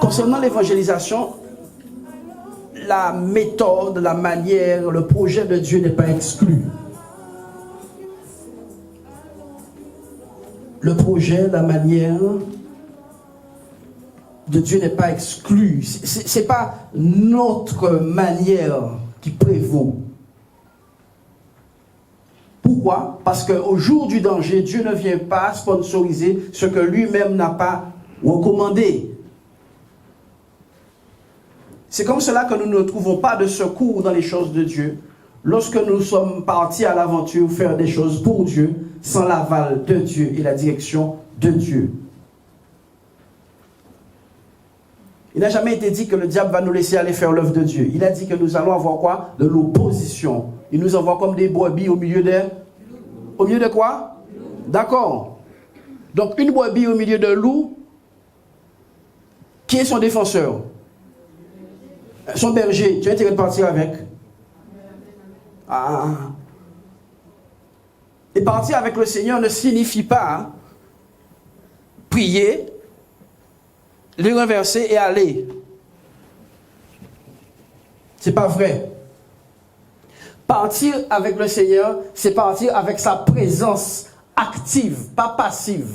Concernant l'évangélisation, la méthode, la manière, le projet de Dieu n'est pas exclu. Le projet, la manière de Dieu n'est pas exclu. Ce n'est pas notre manière qui prévaut. Pourquoi? Parce qu'au jour du danger, Dieu ne vient pas sponsoriser ce que lui-même n'a pas recommandé. C'est comme cela que nous ne trouvons pas de secours dans les choses de Dieu. Lorsque nous sommes partis à l'aventure faire des choses pour Dieu, sans l'aval de Dieu et la direction de Dieu. Il n'a jamais été dit que le diable va nous laisser aller faire l'œuvre de Dieu. Il a dit que nous allons avoir quoi? De l'opposition. Il nous envoie comme des brebis au milieu de... Au milieu de quoi? D'accord. Donc une brebis au milieu de loup, qui est son défenseur? Son berger. Tu as intérêt de partir avec? Ah. Et partir avec le Seigneur ne signifie pas prier, le renverser et aller. C'est pas vrai. Partir avec le Seigneur, c'est partir avec sa présence active, pas passive.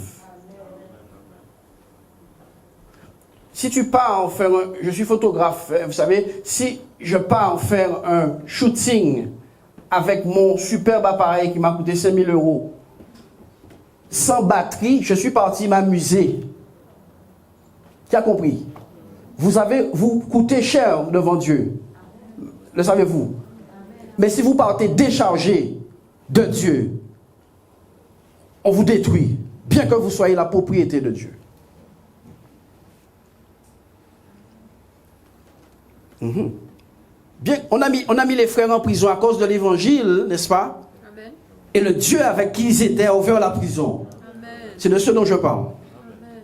Si tu pars en faire je suis photographe, vous savez, si je pars en faire un shooting avec mon superbe appareil qui m'a coûté 5 000 €, sans batterie, je suis parti m'amuser. Qui a compris? Vous coûtez cher devant Dieu. Le savez-vous? Mais si vous partez déchargé de Dieu, on vous détruit, bien que vous soyez la propriété de Dieu. Bien, on a mis les frères en prison à cause de l'évangile, n'est-ce pas? Amen. Et le Dieu avec qui ils étaient a ouvert la prison. Amen. C'est de ce dont je parle. Amen.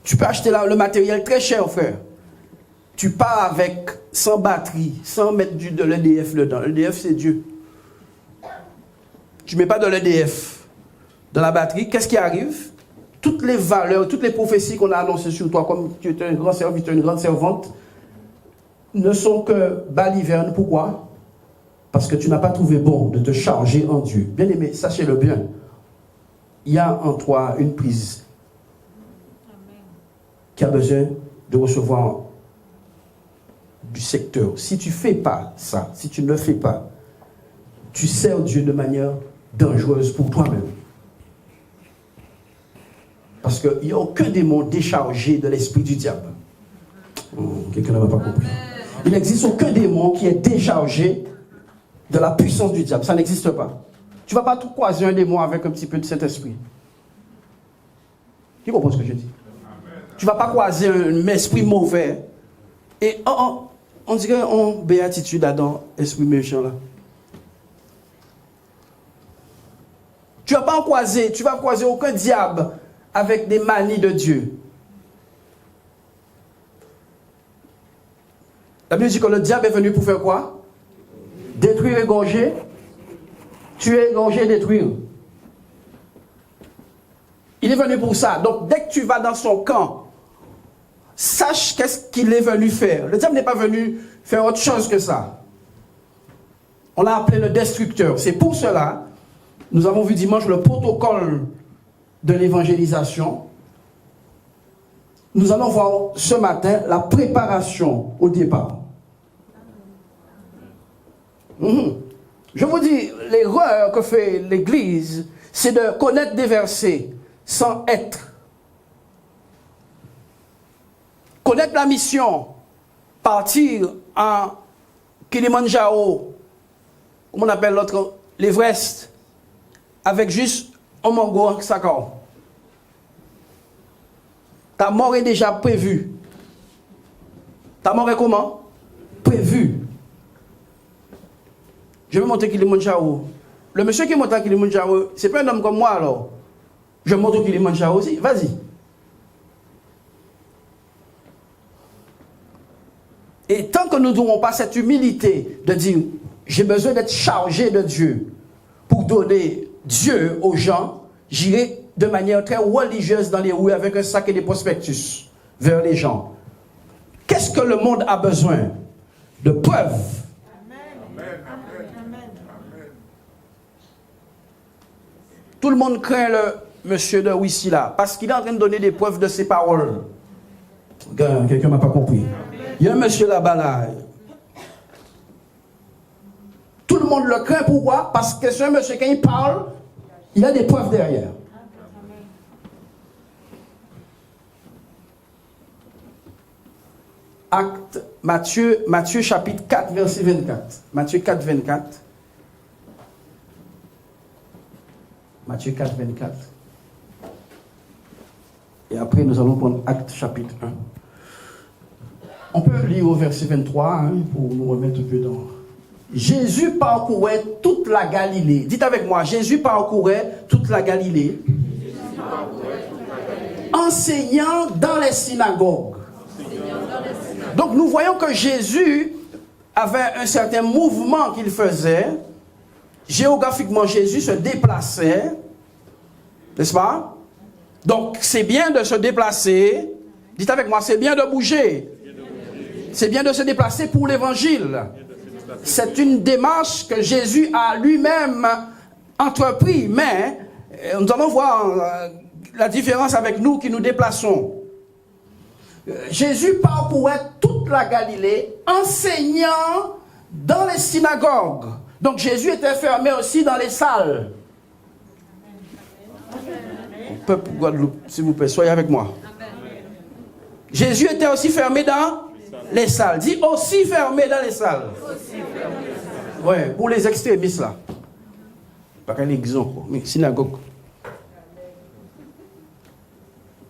Tu peux acheter le matériel très cher, frère. Tu pars avec sans batterie, sans mettre de l'EDF dedans. L'EDF, c'est Dieu. Tu ne mets pas de l'EDF dans la batterie. Qu'est-ce qui arrive? Toutes les valeurs, toutes les prophéties qu'on a annoncées sur toi, comme tu es un grand serviteur, une grande servante, ne sont que balivernes. Pourquoi? Parce que tu n'as pas trouvé bon de te charger en Dieu. Bien aimé, sachez-le bien. Il y a en toi une prise qui a besoin de recevoir du secteur. Si tu ne fais pas ça, si tu ne le fais pas, tu sers Dieu de manière dangereuse pour toi-même. Parce qu'il n'y a aucun démon déchargé de l'esprit du diable. Quelqu'un n'a pas compris. Il n'existe aucun démon qui est déchargé de la puissance du diable. Ça n'existe pas. Tu ne vas pas tout croiser un démon avec un petit peu de cet esprit. Qui comprend ce que je dis? Tu ne vas pas croiser un esprit mauvais. Et on dirait en béatitude Adam, esprit méchant là. Tu ne vas pas en croiser, tu ne vas croiser aucun diable avec des manies de Dieu. La Bible dit que le diable est venu pour faire quoi? Détruire, égorger, tuer, égorger, détruire. Il est venu pour ça. Donc dès que tu vas dans son camp, sache qu'est-ce qu'il est venu faire. Le diable n'est pas venu faire autre chose que ça. On l'a appelé le destructeur. C'est pour cela, nous avons vu dimanche le protocole de l'évangélisation. Nous allons voir ce matin la préparation au départ. Je vous dis, l'erreur que fait l'Église, c'est de connaître des versets sans être. Connaître la mission, partir en Kilimanjaro, comment on appelle l'autre, l'Everest, avec juste un mango en saccard. Ta mort est déjà prévue. Ta mort est comment? Prévue. Je vais monter Kilimanjaro. le monsieur qui monte à Kilimanjaro, c'est pas un homme comme moi alors. Je monte au Kilimanjaro aussi. Vas-y. Et tant que nous n'aurons pas cette humilité de dire, j'ai besoin d'être chargé de Dieu pour donner Dieu aux gens, j'irai de manière très religieuse dans les rues avec un sac et des prospectus vers les gens. Qu'est-ce que le monde a besoin? De preuves. Amen. Tout le monde craint le monsieur de Wissila parce qu'il est en train de donner des preuves de ses paroles. Quelqu'un ne m'a pas compris. Il y a un monsieur là-bas là. Tout le monde le craint. Pourquoi? Parce que ce monsieur, quand il parle, il a des preuves derrière. Acte, Matthieu chapitre 4, verset 24. Matthieu 4, 24. Matthieu 4, 24. Et après, nous allons prendre Acte chapitre 1. On peut lire au verset 23 pour nous remettre un peu dans. Jésus parcourait toute la Galilée. Dites avec moi, Jésus parcourait toute la Galilée. Enseignant dans les synagogues. Donc nous voyons que Jésus avait un certain mouvement qu'il faisait. Géographiquement, Jésus se déplaçait. N'est-ce pas? Donc c'est bien de se déplacer. Dites avec moi, c'est bien de bouger. C'est bien de se déplacer pour l'évangile. C'est une démarche que Jésus a lui-même entrepris. Mais nous allons voir la différence avec nous qui nous déplaçons. Jésus parcourait toute la Galilée, enseignant dans les synagogues. Donc Jésus était fermé aussi dans les salles. Peuple Guadeloupe, s'il vous plaît, soyez avec moi. Jésus était aussi fermé dans les salles. Dis aussi fermé dans les salles. Oui, pour les extrémistes là. Pas qu'un exemple, mais synagogue.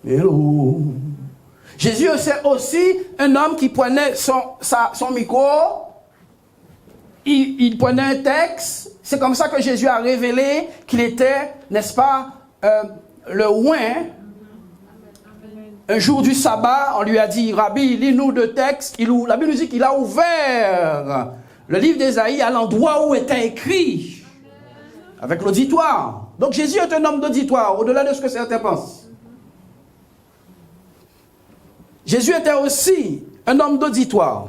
Hello. Jésus c'est aussi un homme qui prenait son micro, il prenait un texte. C'est comme ça que Jésus a révélé qu'il était, n'est-ce pas, le oint. Un jour du sabbat, on lui a dit, Rabbi, lis-nous deux textes. La Bible nous dit qu'il a ouvert le livre d'Ésaïe à l'endroit où était écrit, avec l'auditoire. Donc Jésus est un homme d'auditoire, au-delà de ce que certains pensent. Jésus était aussi un homme d'auditoire.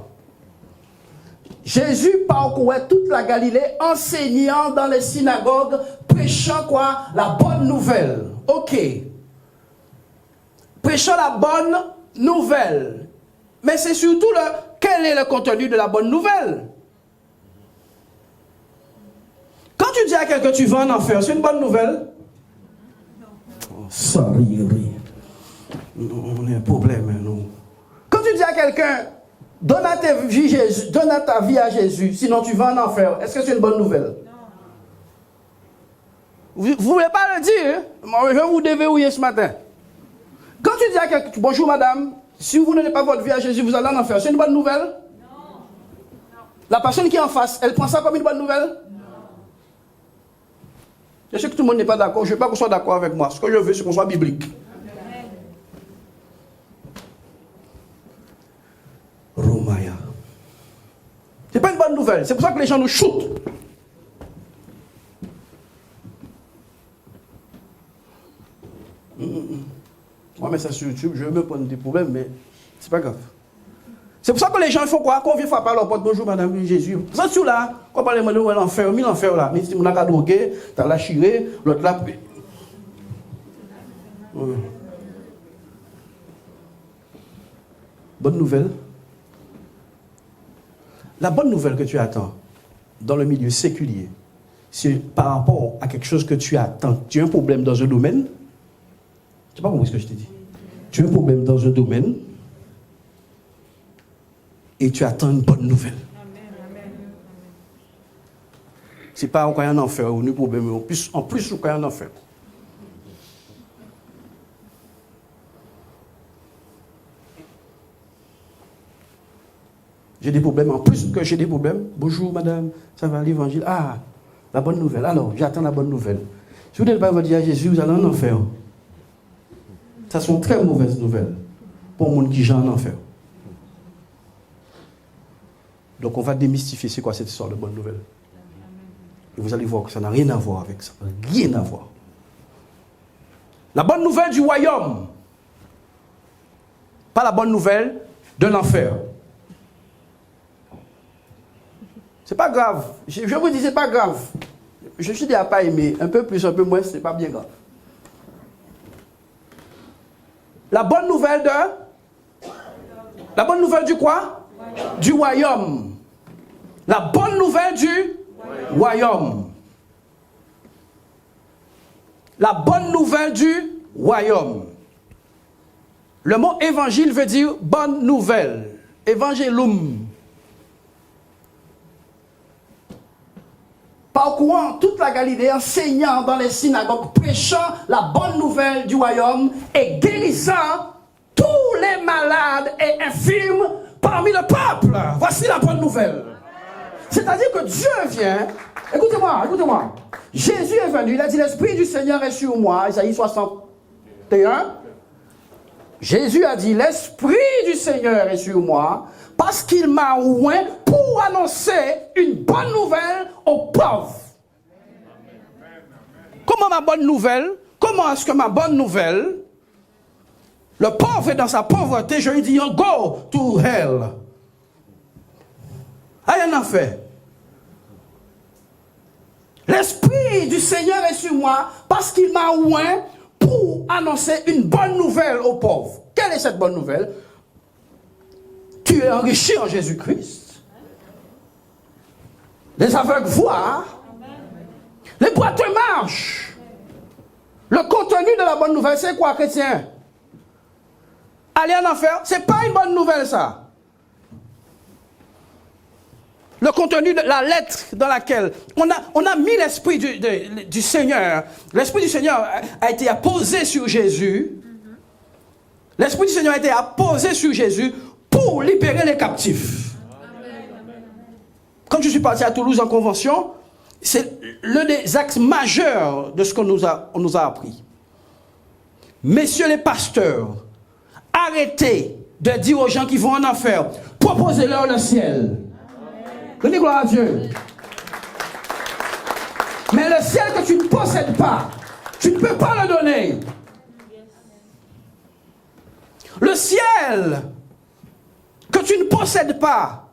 Jésus parcourait toute la Galilée, enseignant dans les synagogues, prêchant quoi? La bonne nouvelle. Ok. Prêchant la bonne nouvelle. Mais c'est surtout quel est le contenu de la bonne nouvelle? Quand tu dis à quelqu'un que tu vas en enfer, c'est une bonne nouvelle? Oh, sorry. On a un problème, nous. Quand tu dis à quelqu'un, donne ta vie à Jésus, sinon tu vas en enfer, est-ce que c'est une bonne nouvelle? Vous ne voulez pas le dire? Je vais vous déverrouiller ce matin. Quand tu dis à quelqu'un, bonjour madame, si vous ne donnez pas votre vie à Jésus, vous allez en enfer, c'est une bonne nouvelle? Non. La personne qui est en face, elle prend ça comme une bonne nouvelle? Non. Je sais que tout le monde n'est pas d'accord, je ne veux pas qu'on soit d'accord avec moi. Ce que je veux, c'est qu'on soit biblique. Romaya. C'est pas une bonne nouvelle. C'est pour ça que les gens nous shootent. Moi, mais ça sur YouTube, je vais me prendre des problèmes, mais c'est pas grave. C'est pour ça que les gens font quoi? Quand on vient frapper à leur porte, bonjour madame Jésus. Ça sur là, quand on parle de l'enfer, l'enfer là. Mais si on a qu'à droguer, t'as la chirée, l'autre là. Bonne nouvelle. La bonne nouvelle que tu attends dans le milieu séculier, c'est par rapport à quelque chose que tu attends. Tu as un problème dans un domaine. Tu n'as pas compris ce que je t'ai dit. Tu as un problème dans un domaine et tu attends une bonne nouvelle. C'est pas encore un enfer ou un problème. En plus, encore un enfer. J'ai des problèmes, en plus que j'ai des problèmes. Bonjour madame, ça va l'évangile? Ah, La bonne nouvelle. Alors, j'attends la bonne nouvelle. Si vous n'êtes pas dire à Jésus, vous allez en enfer. Ça sont très mauvaises nouvelles pour les gens qui sont en enfer. Donc on va démystifier c'est quoi cette histoire de bonne nouvelle. Et vous allez voir que ça n'a rien à voir avec ça. Rien à voir. La bonne nouvelle du royaume. Pas la bonne nouvelle de l'enfer. C'est pas grave. Je vous dis, c'est pas grave. Je suis déjà pas aimé. Un peu plus, un peu moins, c'est pas bien grave. La bonne nouvelle de... La bonne nouvelle du quoi? Du royaume. La bonne nouvelle du royaume. La bonne nouvelle du royaume. Le mot évangile veut dire bonne nouvelle. Évangélum. Parcourant toute la Galilée, enseignant dans les synagogues, prêchant la bonne nouvelle du royaume et guérissant tous les malades et infirmes parmi le peuple. Voici la bonne nouvelle. C'est-à-dire que Dieu vient. Écoutez-moi, écoutez-moi. Jésus est venu, il a dit l'Esprit du Seigneur est sur moi, Isaïe 61. Jésus a dit l'Esprit du Seigneur est sur moi parce qu'il m'a oint pour annoncer une bonne nouvelle aux pauvres. Comment ma bonne nouvelle? Comment est-ce que ma bonne nouvelle? Le pauvre est dans sa pauvreté, je lui dis go to hell. Rien à faire. L'Esprit du Seigneur est sur moi parce qu'il m'a oint pour annoncer une bonne nouvelle aux pauvres. Quelle est cette bonne nouvelle? Tu es enrichi en Jésus-Christ. Les aveugles voient. Les boiteux marchent. Le contenu de la bonne nouvelle, c'est quoi, chrétien? Aller en enfer, c'est pas une bonne nouvelle, ça. Le contenu de la lettre dans laquelle on a mis l'Esprit du Seigneur. L'Esprit du Seigneur a été apposé sur Jésus. L'Esprit du Seigneur a été apposé sur Jésus pour libérer les captifs. Quand je suis parti à Toulouse en convention, c'est l'un des axes majeurs de ce qu'on nous a appris. Messieurs les pasteurs, arrêtez de dire aux gens qui vont en enfer, proposez-leur le ciel. Donnez gloire à Dieu. Mais le ciel que tu ne possèdes pas, tu ne peux pas le donner. Le ciel que tu ne possèdes pas,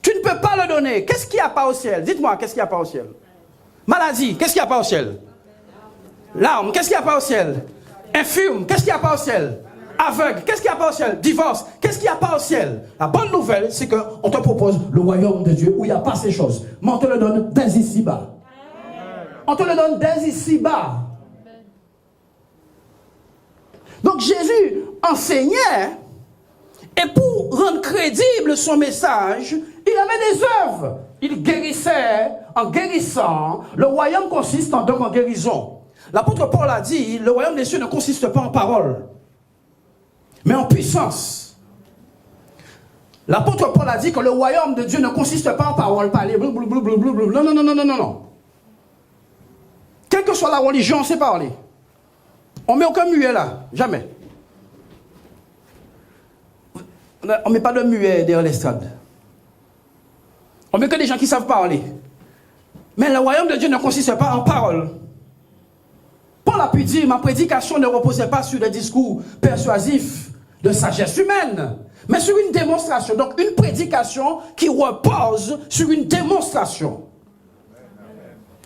tu ne peux pas le donner. Qu'est-ce qu'il n'y a pas au ciel? Dites-moi, qu'est-ce qu'il n'y a pas au ciel? Maladie, qu'est-ce qu'il n'y a pas au ciel? Larmes, qu'est-ce qu'il n'y a pas au ciel? Infirme, qu'est-ce qu'il n'y a pas au ciel? Aveugle, qu'est-ce qu'il n'y a pas au ciel? Divorce, qu'est-ce qu'il n'y a pas au ciel? La bonne nouvelle, c'est qu'on te propose le royaume de Dieu où il n'y a pas ces choses. Mais on te le donne dès ici-bas. On te le donne dès ici-bas. Donc Jésus enseignait, et pour rendre crédible son message, il avait des œuvres. Il guérissait en guérissant. Le royaume consiste donc en guérison. L'apôtre Paul a dit, le royaume des cieux ne consiste pas en parole, mais en puissance. L'apôtre Paul a dit que le royaume de Dieu ne consiste pas en parole, parler, blablabla. Non. Quelle que soit la religion, on sait parler. On ne met aucun muet là, jamais. On ne met pas de muet derrière l'estrade. On ne met que des gens qui savent parler. Mais le royaume de Dieu ne consiste pas en parole. Paul a pu dire, ma prédication ne reposait pas sur des discours persuasifs de sagesse humaine, mais sur une démonstration. Donc une prédication qui repose sur une démonstration.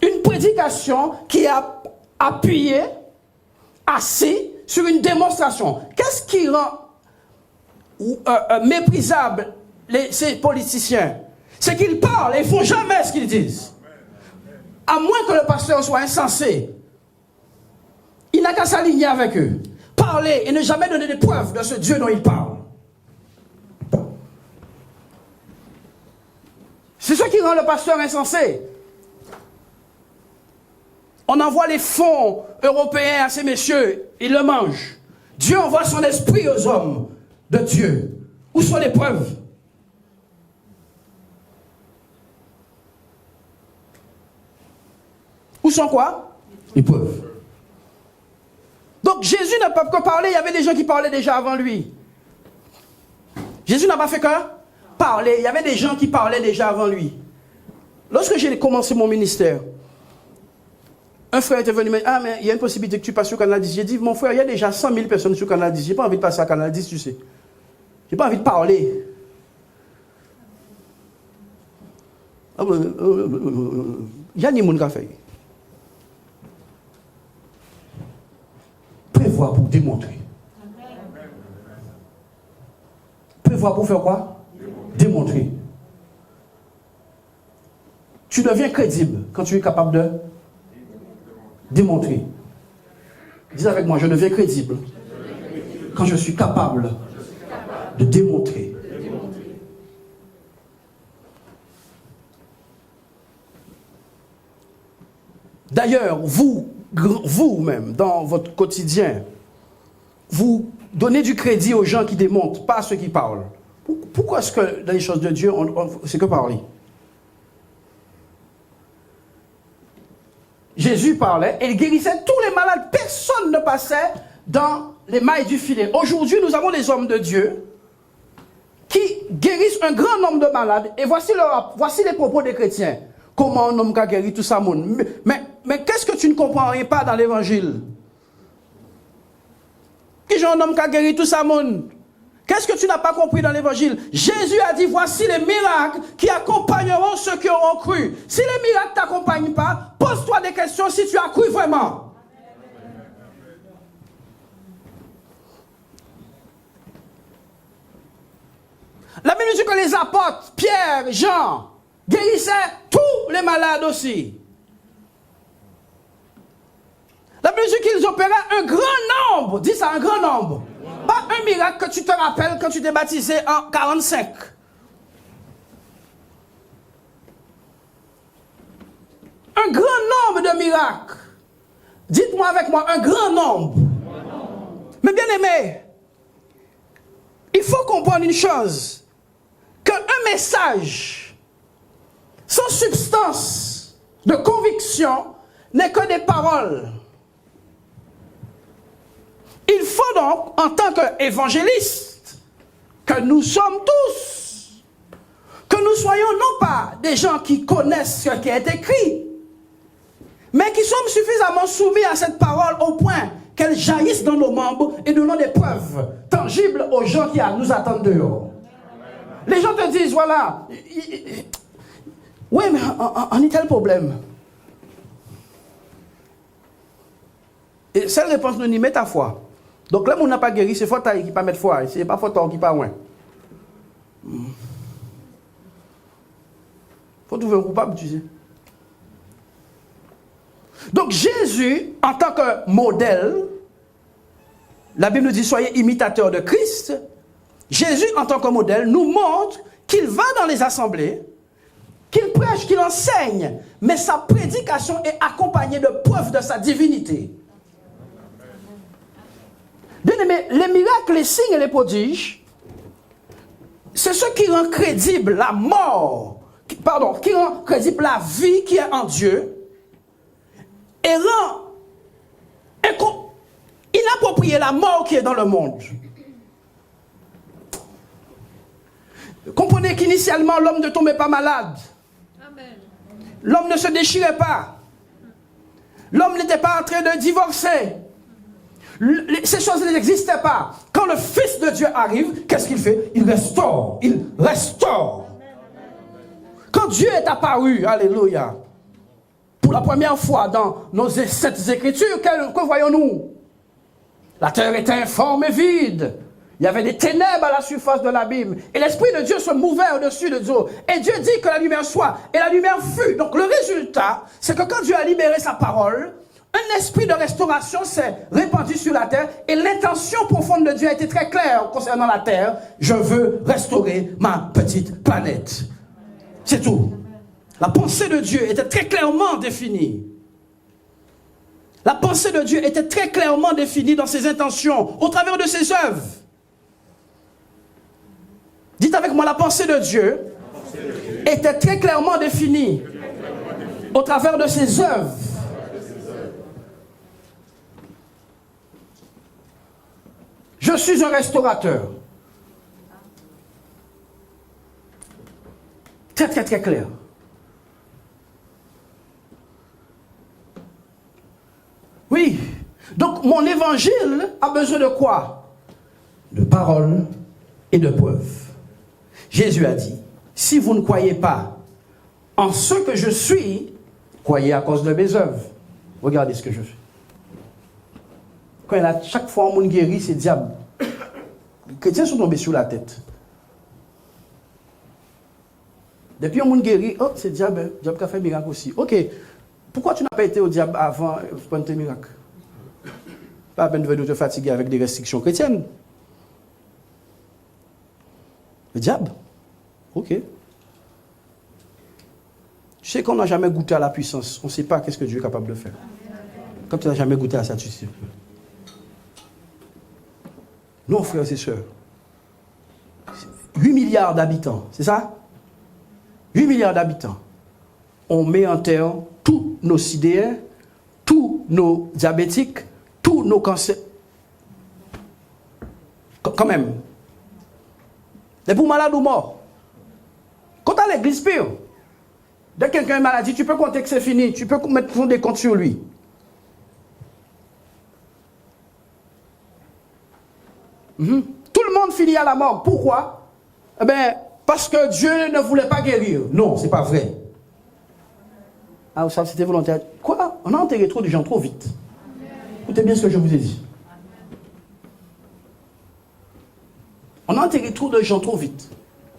Une prédication qui est appuyée, assis sur une démonstration. Qu'est-ce qui rend méprisable ces politiciens? C'est qu'ils parlent et ils ne font jamais ce qu'ils disent. À moins que le pasteur soit insensé, il n'a qu'à s'aligner avec eux. Parler et ne jamais donner des preuves de ce Dieu dont il parle. C'est ce qui rend le pasteur insensé. On envoie les fonds européens à ces messieurs, ils le mangent. Dieu envoie son esprit aux hommes de Dieu. Où sont les preuves? sont quoi? Épreuves. Donc Jésus n'a pas que parler, il y avait des gens qui parlaient déjà avant lui. Jésus n'a pas fait que parler, il y avait des gens qui parlaient déjà avant lui. Lorsque j'ai commencé mon ministère, un frère était venu me dire, ah mais il y a une possibilité que tu passes sur Canal 10. J'ai dit, mon frère, il y a déjà 100 000 personnes sur Canal 10, j'ai pas envie de passer à Canal 10, tu sais. J'ai pas envie de parler. Il y a des gens qui ont fait. Prévoir pour démontrer. Prévoir pour faire quoi? Démontrer. Tu deviens crédible quand tu es capable de démontrer. Dis avec moi, je deviens crédible quand je suis capable de démontrer. D'ailleurs, vous-même, dans votre quotidien, vous donnez du crédit aux gens qui démontrent, pas à ceux qui parlent. Pourquoi est-ce que dans les choses de Dieu, c'est que parler? Jésus parlait et il guérissait tous les malades. Personne ne passait dans les mailles du filet. Aujourd'hui, nous avons des hommes de Dieu qui guérissent un grand nombre de malades. Et voici les propos des chrétiens. Comment un homme qui a guéri tout ça, mais qu'est-ce que tu ne comprends pas dans l'évangile? Qui est un homme qui a guéri tout ça, qu'est-ce que tu n'as pas compris dans l'évangile? Jésus a dit, voici les miracles qui accompagneront ceux qui auront cru. Si les miracles ne t'accompagnent pas, pose-toi des questions si tu as cru vraiment. La Bible dit que les apôtres, Pierre, Jean, guérissaient tous les malades aussi. La Bible dit qu'ils opéraient un grand nombre. Dis ça, un grand nombre. Pas un miracle que tu te rappelles quand tu t'es baptisé en 45. Un grand nombre de miracles. Dites-moi avec moi, un grand nombre. Mais bien aimé, il faut comprendre une chose. Qu'un message sans substance de conviction n'est que des paroles. Il faut donc, en tant qu'évangélistes, que nous sommes tous, que nous soyons non pas des gens qui connaissent ce qui est écrit, mais qui sommes suffisamment soumis à cette parole au point qu'elle jaillisse dans nos membres et donnons des preuves tangibles aux gens qui nous attendent dehors. Les gens te disent, voilà, oui, mais on a tel problème. Et cette réponse nous n'y met ta foi. Donc là, on n'a pas guéri, c'est faute qui pas mettre foi, c'est pas faute qui pas loin. Faut trouver un coupable, tu sais. Donc Jésus, en tant que modèle, la Bible nous dit, soyez imitateurs de Christ. Jésus, en tant que modèle, nous montre qu'il va dans les assemblées, qu'il prêche, qu'il enseigne, mais sa prédication est accompagnée de preuves de sa divinité. Bien aimé, les miracles, les signes et les prodiges, c'est ce qui rend crédible la mort, qui rend crédible la vie qui est en Dieu, et rend inapproprié la mort qui est dans le monde. Comprenez qu'initialement, l'homme ne tombait pas malade. L'homme ne se déchirait pas. L'homme n'était pas en train de divorcer. Ces choses n'existaient pas. Quand le Fils de Dieu arrive, qu'est-ce qu'il fait? Il restaure. Il restaure. Quand Dieu est apparu, alléluia, pour la première fois dans nos sept écritures, que voyons-nous? La terre était informe et vide. Il y avait des ténèbres à la surface de l'abîme. Et l'Esprit de Dieu se mouvait au-dessus de Dieu. Et Dieu dit que la lumière soit. Et la lumière fut. Donc le résultat, c'est que quand Dieu a libéré sa parole, un esprit de restauration s'est répandu sur la terre. Et l'intention profonde de Dieu a été très claire concernant la terre. Je veux restaurer ma petite planète. C'est tout. La pensée de Dieu était très clairement définie. La pensée de Dieu était très clairement définie dans ses intentions, au travers de ses œuvres. Dites avec moi, la pensée de Dieu était très clairement définie au travers de ses œuvres. Je suis un restaurateur. Très, très, très clair. Oui. Donc, mon évangile a besoin de quoi? De paroles et de preuves. Jésus a dit, si vous ne croyez pas en ce que je suis, croyez à cause de mes œuvres. Regardez ce que je fais. Quand il a, chaque fois on guérit, c'est diable. Les chrétiens sont tombés sur la tête. Depuis on guérit, oh, c'est diable, diable qui a fait miracle aussi. Ok, pourquoi tu n'as pas été au diable avant pour prendre tes miracles? Pas la peine de te fatiguer avec des restrictions chrétiennes. Le diable. Ok. Tu sais qu'on n'a jamais goûté à la puissance. On ne sait pas qu'est-ce que Dieu est capable de faire. Comme tu n'as jamais goûté à ça, tu sais. Non, frères et sœurs. 8 milliards d'habitants, c'est ça? 8 milliards d'habitants. On met en terre tous nos sidéens, tous nos diabétiques, tous nos cancers. Quand même. Les pour malades ou morts. Quand tu as l'église pire, dès que quelqu'un a une maladie, tu peux compter que c'est fini. Tu peux mettre des comptes sur lui. Tout le monde finit à la mort. Pourquoi? Eh bien, parce que Dieu ne voulait pas guérir. Non, c'est pas vrai. Ah, ça, c'était volontaire. Quoi? On a enterré trop de gens trop vite. Écoutez bien ce que je vous ai dit. On a enterré trop de gens trop vite.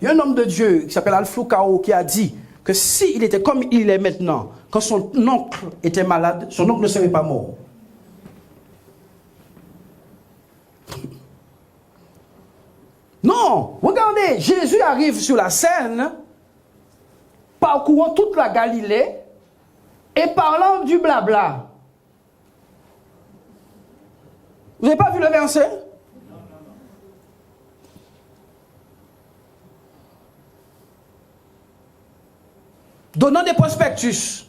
Il y a un homme de Dieu qui s'appelle Alfoucao qui a dit que s'il était comme il est maintenant, quand son oncle était malade, son oncle ne serait pas mort. Non, regardez, Jésus arrive sur la scène, parcourant toute la Galilée et parlant du blabla. Vous n'avez pas vu le verset? Donnant des prospectus.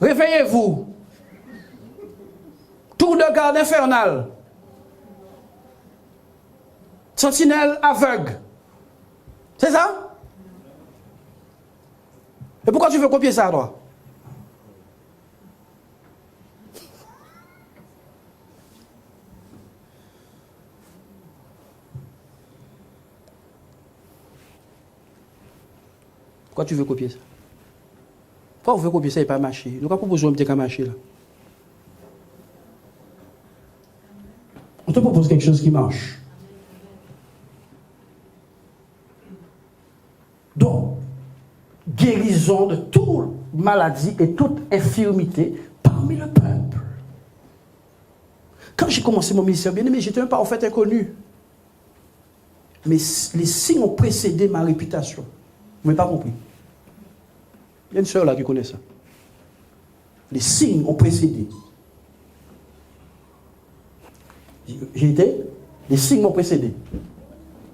Réveillez-vous. Tour de garde infernal. Sentinelle aveugle. C'est ça? Et pourquoi tu veux copier ça, toi? Pourquoi tu veux copier ça? Pourquoi vous voulez copier ça et pas marcher? Nous, pourquoi proposons un petit marcher là? On te propose quelque chose qui marche. Donc, guérison de toute maladie et toute infirmité parmi le peuple. Quand j'ai commencé mon ministère bien-aimé, j'étais un parfait inconnu. Mais les signes ont précédé ma réputation. Vous n'avez pas compris? Il y a une sœur là qui connaît ça. Les signes ont précédé. J'ai été, les signes m'ont précédé.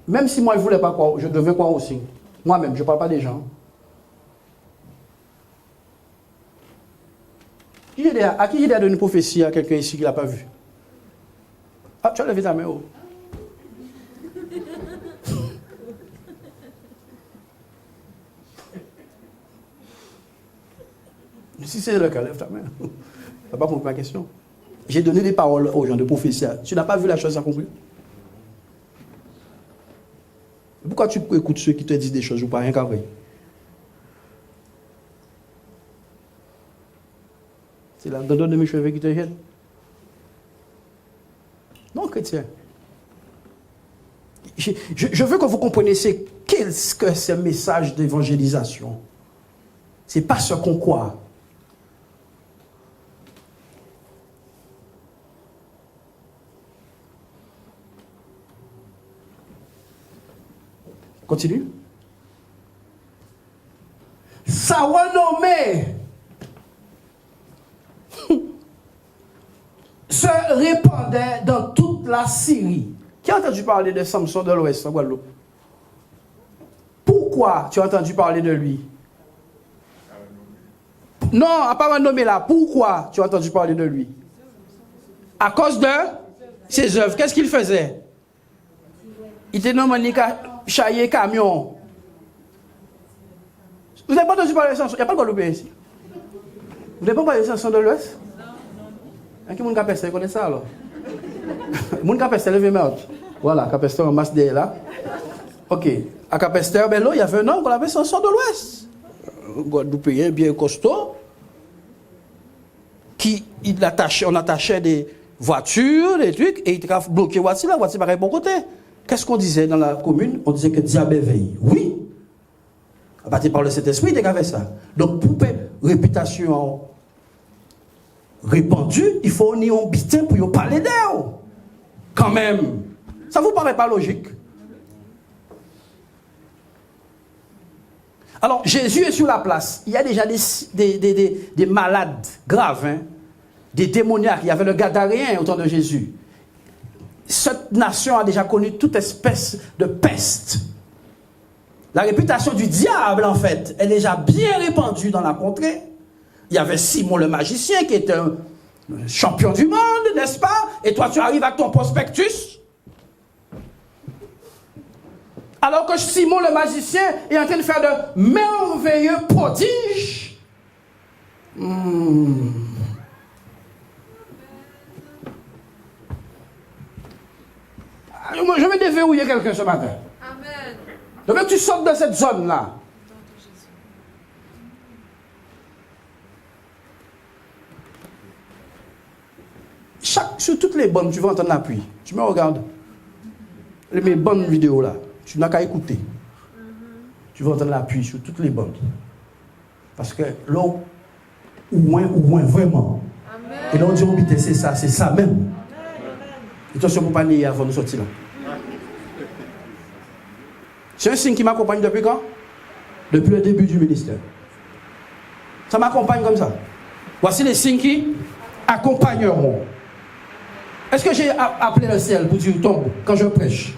Même si moi je ne voulais pas croire, je devais croire aux signes. Moi-même, je ne parle pas des gens. À qui j'ai donné une prophétie à quelqu'un ici qui ne l'a pas vu? Ah, tu as levé ta main haut. Si c'est le cas, lève ta main. Tu n'as pas compris ma question. J'ai donné des paroles aux gens de prophétie. Tu n'as pas vu la chose accomplie? Pourquoi tu écoutes ceux qui te disent des choses ou pas rien qu'à vrai? C'est la donne de mes cheveux qui te gêne? Non, chrétien. Je veux que vous compreniez qu'est-ce que c'est un message d'évangélisation. Ce n'est pas ce qu'on croit. Continue. Sa renommée se répandait dans toute la Syrie. Qui a entendu parler de Samson de l'Ouest en Guadeloupe? Pourquoi tu as entendu parler de lui? Non, à part renommé là. Pourquoi tu as entendu parler de lui? À cause de ses œuvres. Qu'est-ce qu'il faisait? Il était nommé chailler camion. Vous n'avez pas entendu parler de Samson? Il n'y a pas de Guadeloupe ici. Vous n'avez pas parlé de Samson de l'Ouest? Il y a qui est Capesteur, connaît ça alors? Moun Capesteur, levez meurtre. Voilà, Capesteur en masse derrière là. Ok. À Capesteur, ben là, il y avait un homme qu'on appelait Samson de l'Ouest. Un Guadeloupéen bien costaud. On attachait des voitures, des trucs, et il était bloqué la voiture par bon côté. Qu'est-ce qu'on disait dans la commune? On disait que diable veille. Oui. À partir par le Saint-Esprit, il avait ça. Donc, pour réputation répandue, il faut un bitin pour parler d'elle. Quand même. Ça vous paraît pas logique? Alors, Jésus est sur la place. Il y a déjà des malades graves, hein, des démoniaques. Il y avait le Gadaréen au temps de Jésus. Cette nation a déjà connu toute espèce de peste. La réputation du diable, en fait, est déjà bien répandue dans la contrée. Il y avait Simon le magicien qui était un champion du monde, n'est-ce pas? Et toi, tu arrives avec ton prospectus. Alors que Simon le magicien est en train de faire de merveilleux prodiges. Je vais déverrouiller quelqu'un ce matin. Amen. Donc que tu sortes de cette zone-là. Sur toutes les bonnes, tu vas entendre l'appui. Tu me regardes. Mes bonnes vidéos là, tu n'as qu'à écouter. Tu vas entendre l'appui sur toutes les bonnes. Parce que là, ou moins vraiment. Amen. Et là on dit, oh, c'est ça même. Amen. Attention pour ne pas nier avant de sortir là. C'est un signe qui m'accompagne depuis quand? Depuis le début du ministère. Ça m'accompagne comme ça. Voici les signes qui accompagneront. Est-ce que j'ai appelé le ciel pour dire tombe quand je prêche?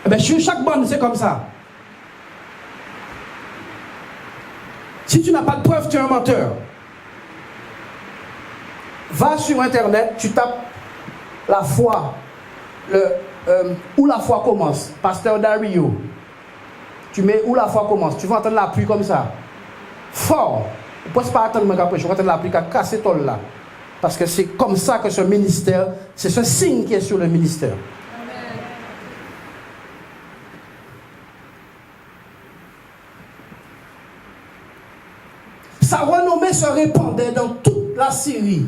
Eh bien, sur chaque bande, c'est comme ça. Si tu n'as pas de preuve, tu es un menteur. Va sur Internet, tu tapes la foi, où la foi commence, Pasteur Dario. Tu mets où la foi commence, tu vas entendre la pluie comme ça. Fort. Tu ne peux pas attendre que je vais entendre la pluie qui a cassé ton là. Parce que c'est comme ça que ce ministère, c'est ce signe qui est sur le ministère. Amen. Sa renommée se répandait dans toute la Syrie.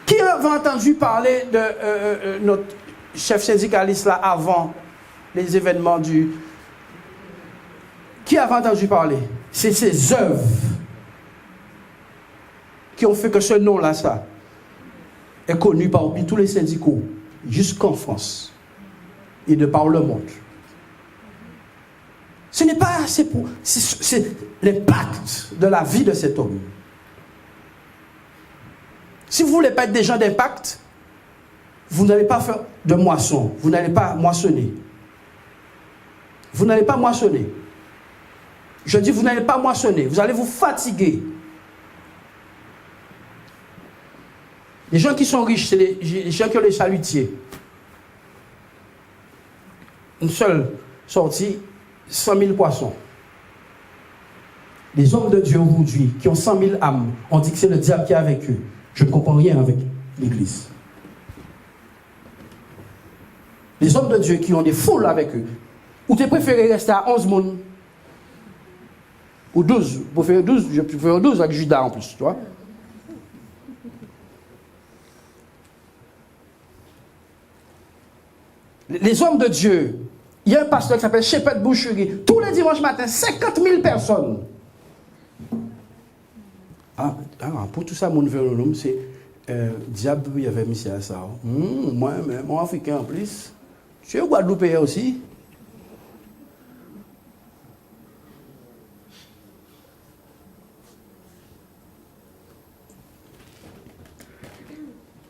Qui avait entendu parler de notre chef syndicaliste là avant les événements du... Qui avait entendu parler? C'est ses œuvres qui ont fait que ce nom-là, ça, est connu parmi tous les syndicaux, jusqu'en France et de par le monde. Ce n'est pas assez pour... C'est l'impact de la vie de cet homme. Si vous ne voulez pas être des gens d'impact, vous n'allez pas faire de moisson. Vous n'allez pas moissonner. Vous n'allez pas moissonner. Je dis, vous n'allez pas moissonner. Vous allez vous fatiguer. Les gens qui sont riches, c'est les gens qui ont les chalutiers. Une seule sortie, 100 000 poissons. Les hommes de Dieu aujourd'hui, qui ont 100 000 âmes, on dit que c'est le diable qui est avec eux. Je ne comprends rien avec l'Église. Les hommes de Dieu qui ont des foules avec eux. Ou tu préfères rester à 11 personnes ou 12. Pour faire 12, je préfère 12 avec Judas en plus, tu vois. Les hommes de Dieu, il y a un pasteur qui s'appelle Shepard Boucherie. Tous les dimanches matin, 50 000 personnes. Pour tout ça, mon nouvel c'est diable, il y avait mis ça. Moi, mon Africain en plus. Je suis au Guadeloupe aussi.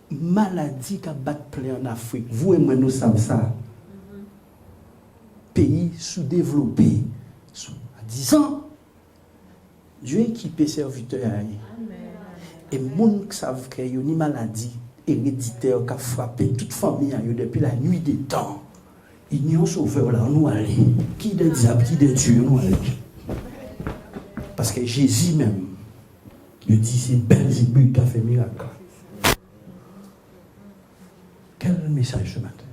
Maladie qui bat plein en Afrique. Vous et moi, nous savons ça. Pays sous-développé. À 10 ans, Dieu équipé serviteur. Amen. Et les gens qui savent qu'il y a une maladie héréditaire qui a frappé toute famille depuis la nuit des temps. Ils n'y ont sauveur là, nous allons. Qui des diables, qui des dieux, nous allons. Parce que Jésus même, il dit c'est Belzébuth qui a fait miracle. Quel message ce matin?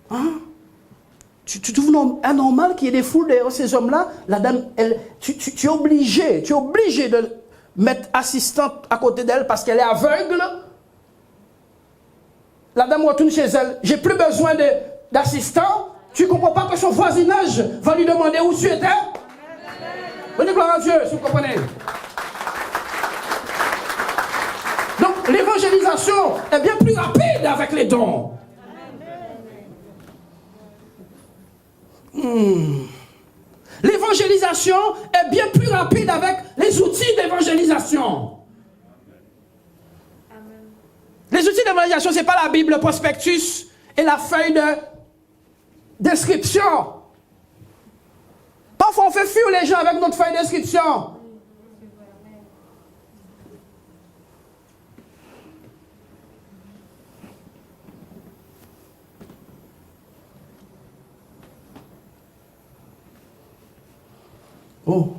Hein? Tu trouves anormal qu'il y ait des foules derrière ces hommes-là? La dame, tu es obligé de mettre assistante à côté d'elle parce qu'elle est aveugle. La dame retourne chez elle. J'ai plus besoin d'assistant. Tu ne comprends pas que son voisinage va lui demander où tu étais? Venez gloire à Dieu, si vous comprenez. Donc, l'évangélisation est bien plus rapide avec les dons. L'évangélisation est bien plus rapide avec les outils d'évangélisation. Les outils d'évangélisation, ce n'est pas la Bible, le prospectus et la feuille de description. Parfois, on fait fuir les gens avec notre feuille de description. Oh.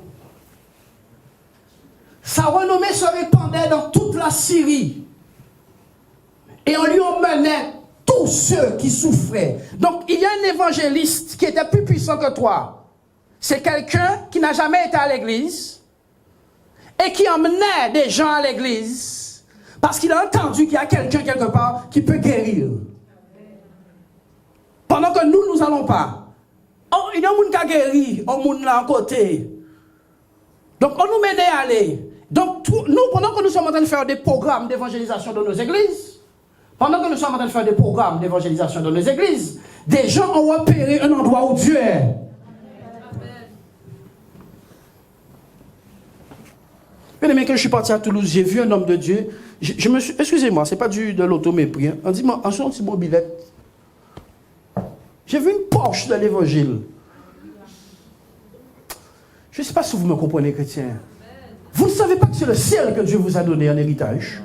Sa renommée se répandait dans toute la Syrie. Et on lui emmenait tous ceux qui souffraient. Donc, il y a un évangéliste qui était plus puissant que toi. C'est quelqu'un qui n'a jamais été à l'église et qui emmenait des gens à l'église parce qu'il a entendu qu'il y a quelqu'un quelque part qui peut guérir. Pendant que nous n'allons pas. Oh, il y a un monde qui a guéri, un monde là à côté. Donc, on nous mène à aller. Donc, nous, pendant que nous sommes en train de faire des programmes d'évangélisation dans nos églises, pendant que nous sommes en train de faire des programmes d'évangélisation dans nos églises, des gens ont repéré un endroit où Dieu est. Bien, quand je suis parti à Toulouse, j'ai vu un homme de Dieu. Je me suis, excusez-moi, c'est pas de l'automépris. On dit, en son petit mobilette. J'ai vu une Porsche de l'évangile. Je ne sais pas si vous me comprenez, chrétien. Vous ne savez pas que c'est le ciel que Dieu vous a donné en héritage.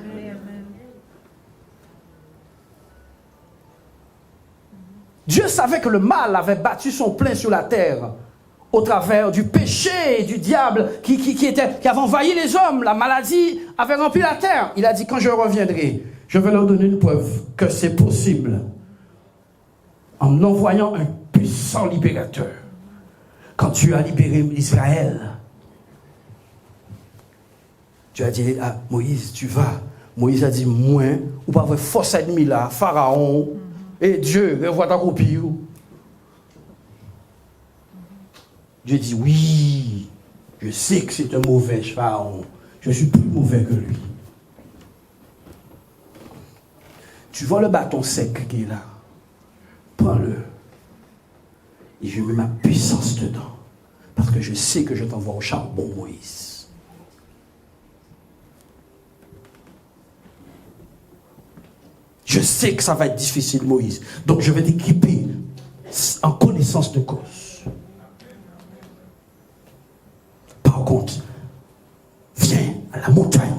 Dieu savait que le mal avait battu son plein sur la terre au travers du péché et du diable qui avait envahi les hommes. La maladie avait rempli la terre. Il a dit, quand je reviendrai, je vais leur donner une preuve que c'est possible. En envoyant un puissant libérateur. Quand tu as libéré Israël, tu as dit à Moïse, tu vas. Moïse a dit, moi, ou pas avoir force ennemie là, Pharaon, et Dieu, revois ta copie. Dieu dit, oui, je sais que c'est un mauvais Pharaon. Je suis plus mauvais que lui. Tu vois le bâton sec qui est là. Prends-le. Et je mets ma puissance dedans. Parce que je sais que je t'envoie au charbon, Moïse. Je sais que ça va être difficile, Moïse. Donc je vais t'équiper en connaissance de cause. Par contre, viens à la montagne.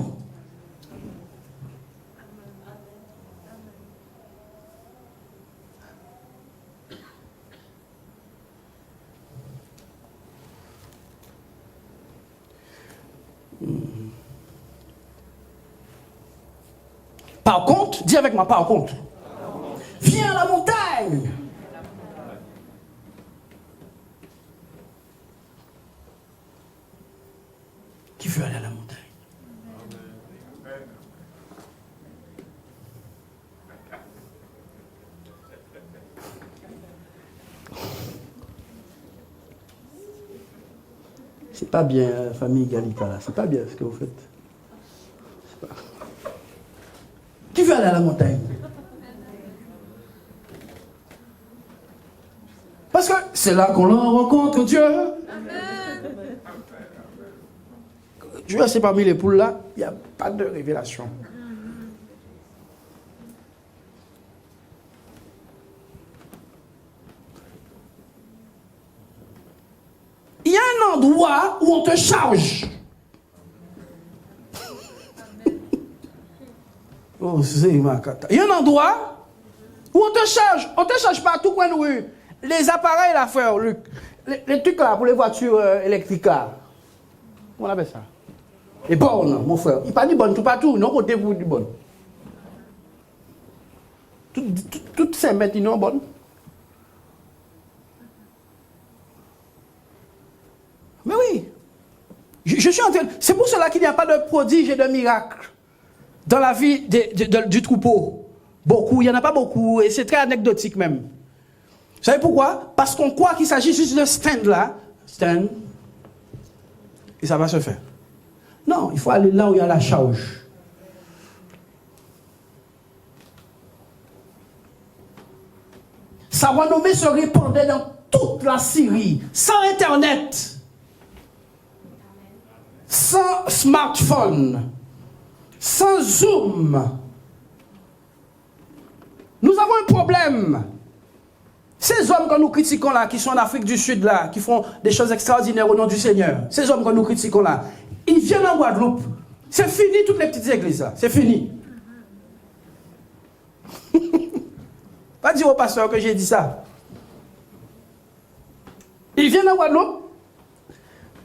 Par contre, dis avec moi, par contre. Viens à la montagne. Qui veut aller à la montagne? C'est pas bien, famille Galita, là. C'est pas bien ce que vous faites. Qui veut aller à la montagne? Parce que c'est là qu'on rencontre Dieu. Dieu, c'est parmi les poules là, il n'y a pas de révélation. Il y a un endroit où on te charge. Oh, c'est ma cata. Il y a un endroit où on te charge partout coin de rue. Les appareils là, frère, Luc. Les trucs là pour les voitures électriques là. Comment on appelle ça? Les bornes, mon frère. Il n'y a pas de bonnes tout partout, non côté vous du bon. Toutes ces mètres, ils sont bonnes. Mais oui. Je suis en train. C'est pour cela qu'il n'y a pas de prodige et de miracle dans la vie du troupeau. Beaucoup, il n'y en a pas beaucoup, et c'est très anecdotique même. Vous savez pourquoi? Parce qu'on croit qu'il s'agit juste de stand là, stand, et ça va se faire. Non, il faut aller là où il y a la charge. Sa renommée se répandait dans toute la Syrie, sans Internet, sans smartphone, sans Zoom. Nous avons un problème. Ces hommes que nous critiquons là, qui sont en Afrique du Sud là, qui font des choses extraordinaires au nom du Seigneur, ces hommes que nous critiquons là, ils viennent en Guadeloupe. C'est fini toutes les petites églises là, c'est fini. Pas dire au pasteur que j'ai dit ça. Ils viennent en Guadeloupe.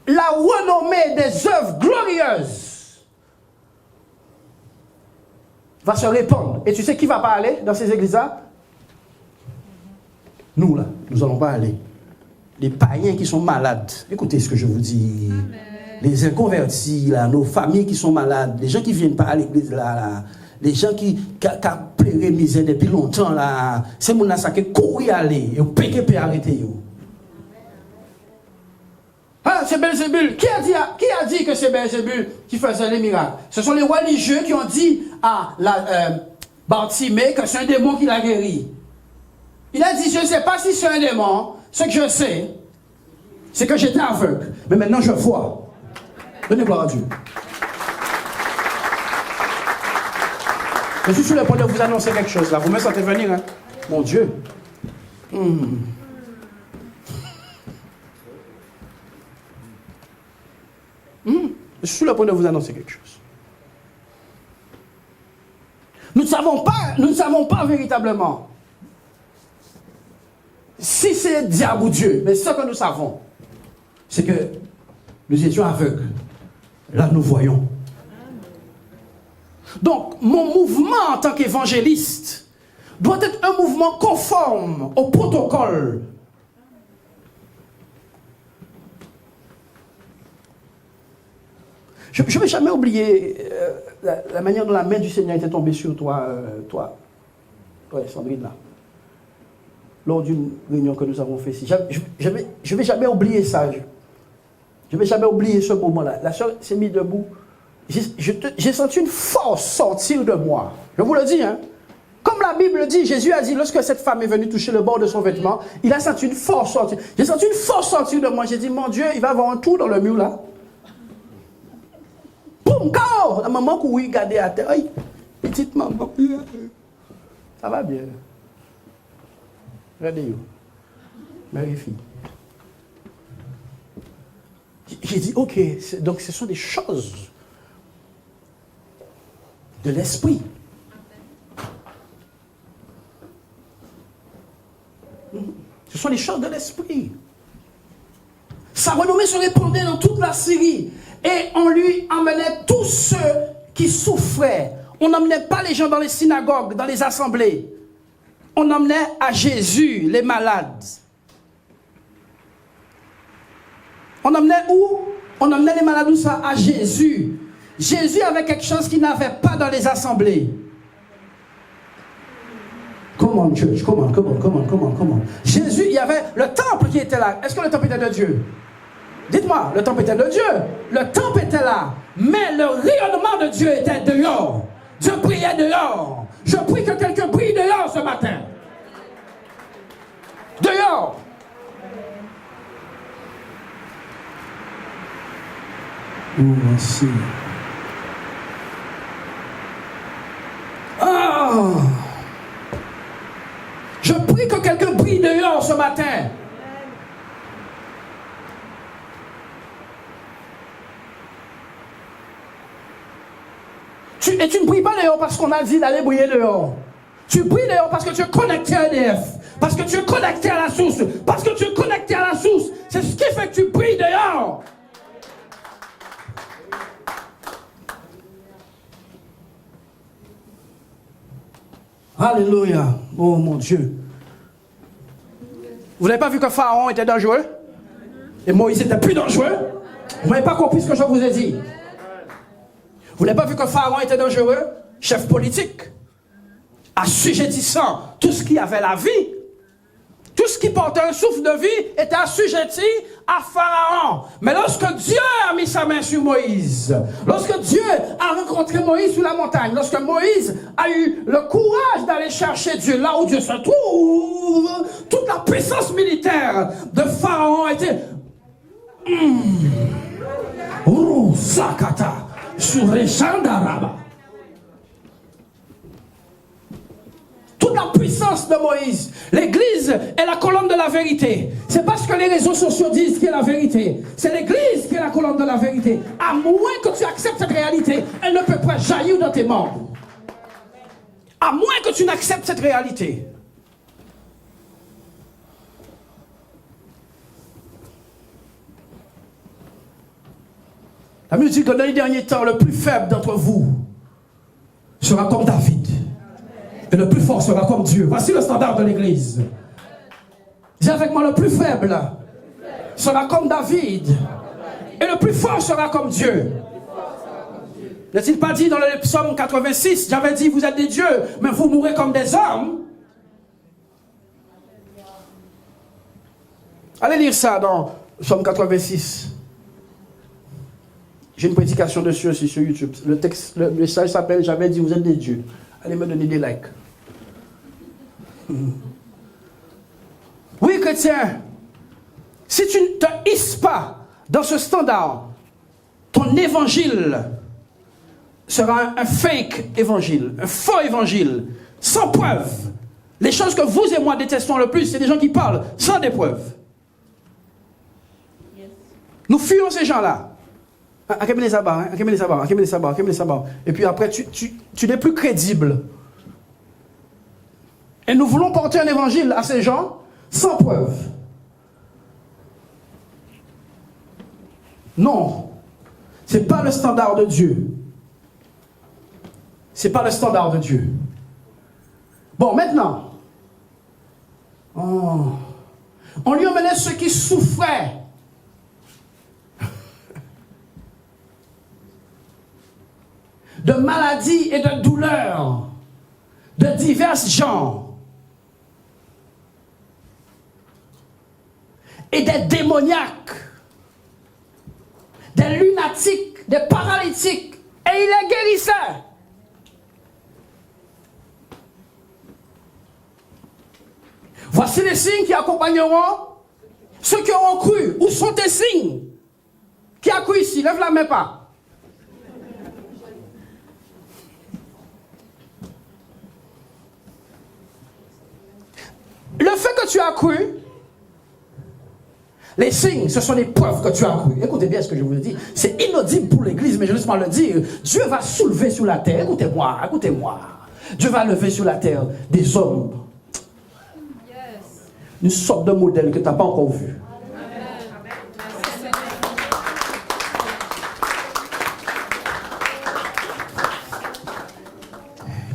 La renommée des œuvres glorieuses va se répandre. Et tu sais qui va pas aller dans ces églises-là? Nous, là, nous n'allons pas aller. Les païens qui sont malades. Écoutez ce que je vous dis. Amen. Les inconvertis, là, nos familles qui sont malades, les gens qui ne viennent pas à l'église, là, les gens qui ont pleuré misère depuis longtemps, là, c'est mon qui courir aller, et qui peut arrêter. Ah, c'est Belzébul. Qui a dit que c'est Belzébul qui faisait les miracles? Ce sont les religieux qui ont dit à Bartimée que c'est un démon qui l'a guéri. Il a dit, je ne sais pas si c'est un démon. Ce que je sais, c'est que j'étais aveugle. Mais maintenant, je vois. Donnez gloire à Dieu. Je suis sur le point de vous annoncer quelque chose là. Vous me sentez venir, hein? Mon Dieu. Je suis sur le point de vous annoncer quelque chose. Nous ne savons pas véritablement si c'est diable ou Dieu, mais ce que nous savons, c'est que nous étions aveugles. Là, nous voyons. Donc, mon mouvement en tant qu'évangéliste doit être un mouvement conforme au protocole. Je ne vais jamais oublier la manière dont la main du Seigneur était tombée sur toi, Sandrine, là. Lors d'une réunion que nous avons fait ici. Je ne vais jamais oublier ça. Je ne vais jamais oublier ce moment-là. La soeur s'est mise debout. J'ai senti une force sortir de moi. Je vous le dis, hein. Comme la Bible dit, Jésus a dit, lorsque cette femme est venue toucher le bord de son vêtement, il a senti une force sortir. J'ai senti une force sortir de moi. J'ai dit, mon Dieu, il va avoir un trou dans le mur là. Boum, chaos! La maman qui regardait à terre. Aïe, petite maman. Ça va bien. Regardez-vous. Marie-fille. J'ai dit, ok, donc ce sont des choses de l'esprit. Ce sont des choses de l'esprit. Sa renommée se répandait dans toute la Syrie. Et on lui emmenait tous ceux qui souffraient. On n'emmenait pas les gens dans les synagogues, dans les assemblées. On emmenait à Jésus les malades. On emmenait où? On emmenait les malades où ça? À Jésus. Jésus avait quelque chose qu'il n'avait pas dans les assemblées. Come on, church, come on. Jésus, il y avait le temple qui était là. Est-ce que le temple était de Dieu? Dites-moi, le temple était de Dieu. Le temple était là. Mais le rayonnement de Dieu était dehors. Dieu priait dehors. Je prie que quelqu'un prie dehors ce matin. Dehors. Oh, merci. Oh. Je prie que quelqu'un brille dehors ce matin. Et tu ne pries pas dehors parce qu'on a dit d'aller briller dehors. Tu pries dehors parce que tu es connecté à EDF. Parce que tu es connecté à la source. Parce que tu es connecté à la source. C'est ce qui fait que tu pries dehors. Alléluia. Oh mon Dieu. Vous n'avez pas vu que Pharaon était dangereux? Et Moïse était plus dangereux? Vous n'avez pas compris ce que je vous ai dit? Vous n'avez pas vu que Pharaon était dangereux? Chef politique. Assujettissant tout ce qui avait la vie. Tout ce qui portait un souffle de vie était assujetti à Pharaon. Mais lorsque Dieu a mis sa main sur Moïse, lorsque Dieu a rencontré Moïse sur la montagne, lorsque Moïse a eu le courage d'aller chercher Dieu là où Dieu se trouve, toute la puissance militaire de Pharaon était... Sakata sur les Chandaraba. Toute la puissance de Moïse. L'église est la colonne de la vérité. C'est parce que les réseaux sociaux disent qu'il y a la vérité. C'est l'église qui est la colonne de la vérité. À moins que tu acceptes cette réalité, elle ne peut pas jaillir dans tes membres. À moins que tu n'acceptes cette réalité. La Bible dit que dans les derniers temps, le plus faible d'entre vous sera comme David. Et le plus fort sera comme Dieu. Voici le standard de l'église. Dis avec moi, le plus faible sera comme David. Et le plus fort sera comme Dieu. N'est-il pas dit dans le psaume 86, j'avais dit, vous êtes des dieux, mais vous mourrez comme des hommes. Allez lire ça dans le psaume 86. J'ai une prédication dessus aussi sur YouTube. Le message s'appelle, j'avais dit, vous êtes des dieux. Allez me donner des likes. Oui, chrétien, si tu ne te hisses pas dans ce standard, ton évangile sera un fake évangile, un faux évangile, sans preuve. Les choses que vous et moi détestons le plus, c'est des gens qui parlent sans des preuves. Nous fuyons ces gens-là. Et puis après, tu n'es plus crédible. Et nous voulons porter un évangile à ces gens sans preuve. Non, ce n'est pas le standard de Dieu. Ce n'est pas le standard de Dieu. Bon, maintenant, on lui emmenait ceux qui souffraient. De maladies et de douleurs, de divers genres. Et des démoniaques, des lunatiques, des paralytiques, et il les guérissait. Voici les signes qui accompagneront ceux qui auront cru. Où sont tes signes? Qui a cru ici? Lève la main pas. Le fait que tu as cru, les signes, ce sont les preuves que tu as cru. Écoutez bien ce que je vous dis. C'est inaudible pour l'église, mais je laisse moi le dire. Dieu va soulever sur la terre. Écoutez-moi, écoutez-moi. Dieu va lever sur la terre des hommes. Une sorte de modèle que tu n'as pas encore vu.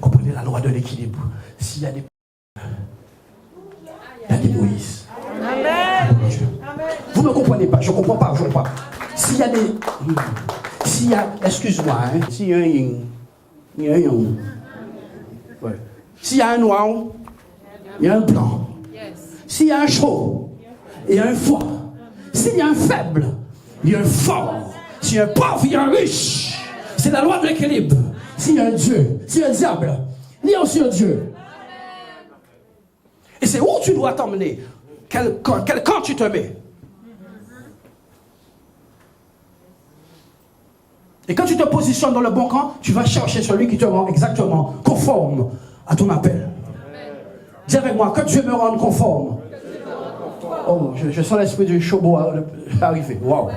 Comprenez la loi de l'équilibre. S'il y a des Moïse. Amen. Vous ne comprenez pas, je ne comprends pas, je ne comprends pas. S'il y a des... S'il y a... Excuse-moi, hein, s'il y a un yin, il y a un yang. Ouais. S'il y a un noir, il y a un blanc. S'il y a un chaud, il y a un froid. S'il y a un faible, il y a un fort. S'il y a un pauvre, il y a un riche. C'est la loi de l'équilibre. S'il y a un Dieu, s'il y a un diable, il y a aussi un Dieu. Et c'est où tu dois t'emmener. Quel camp tu te mets. Et quand tu te positionnes dans le bon camp, tu vas chercher celui qui te rend exactement conforme à ton appel. Dis avec moi, que Dieu me rende conforme. Oh, je sens l'esprit du Chobo arriver. Wow.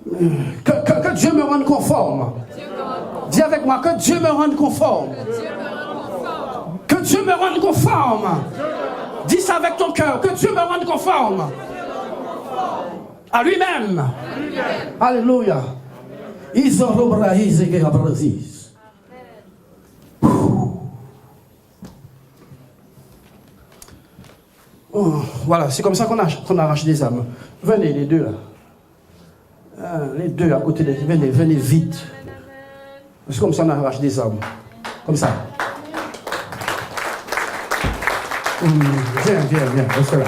Que Dieu me rende conforme. Dis avec moi, que Dieu me rende conforme. Que Dieu me rende conforme. Dis ça avec ton cœur, que Dieu me rende conforme. À lui-même. Alléluia. Voilà, c'est comme ça qu'on arrache des âmes. Venez les deux là. Les deux à côté de... Venez vite. C'est comme ça qu'on arrache des âmes. Comme ça. Viens. Reste là.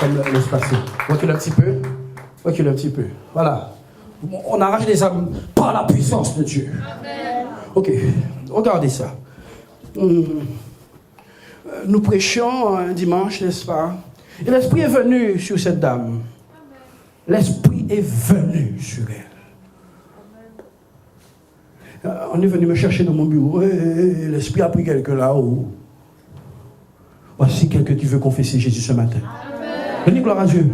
Comme l'espace. Recule un petit peu. Voilà. On arrache des âmes par la puissance de Dieu. Ok. Regardez ça. Nous prêchions un dimanche, n'est-ce pas? Et l'Esprit est venu sur cette dame. L'Esprit est venu sur elle. On est venu me chercher dans mon bureau. Et l'Esprit a pris quelqu'un là-haut. Voici quelqu'un qui veut confesser Jésus ce matin. Donnez gloire à Dieu.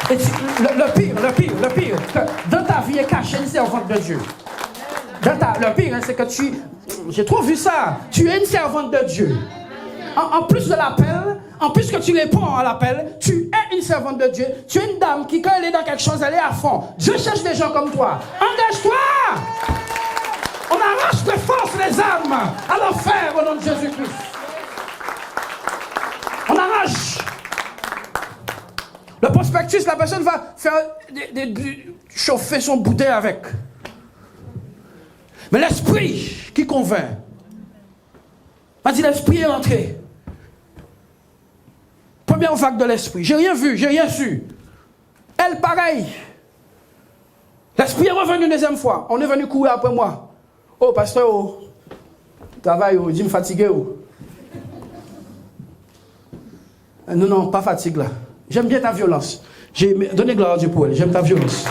Et le pire, dans ta vie est caché une servante de Dieu. Le pire, c'est que j'ai trop vu ça. Tu es une servante de Dieu. En plus de l'appel, en plus que tu réponds à l'appel, tu es une servante de Dieu. Tu es une dame qui, quand elle est dans quelque chose, elle est à fond. Dieu cherche des gens comme toi. Engage-toi! On arrache de force les âmes à l'enfer au nom de Jésus-Christ. On arrache. Le prospectus, la personne va faire chauffer son bouteille avec. Mais l'esprit qui convainc, m'a dit l'esprit est rentré. Première vague de l'esprit. J'ai rien vu, j'ai rien su. Elle, pareil. L'esprit est revenu une deuxième fois. On est venu courir après moi. Oh, pasteur, oh. Travail, oh. Dis me fatigué, oh. Non, pas fatigue là. J'aime bien ta violence. J'ai donné gloire à Dieu pour elle. J'aime ta violence.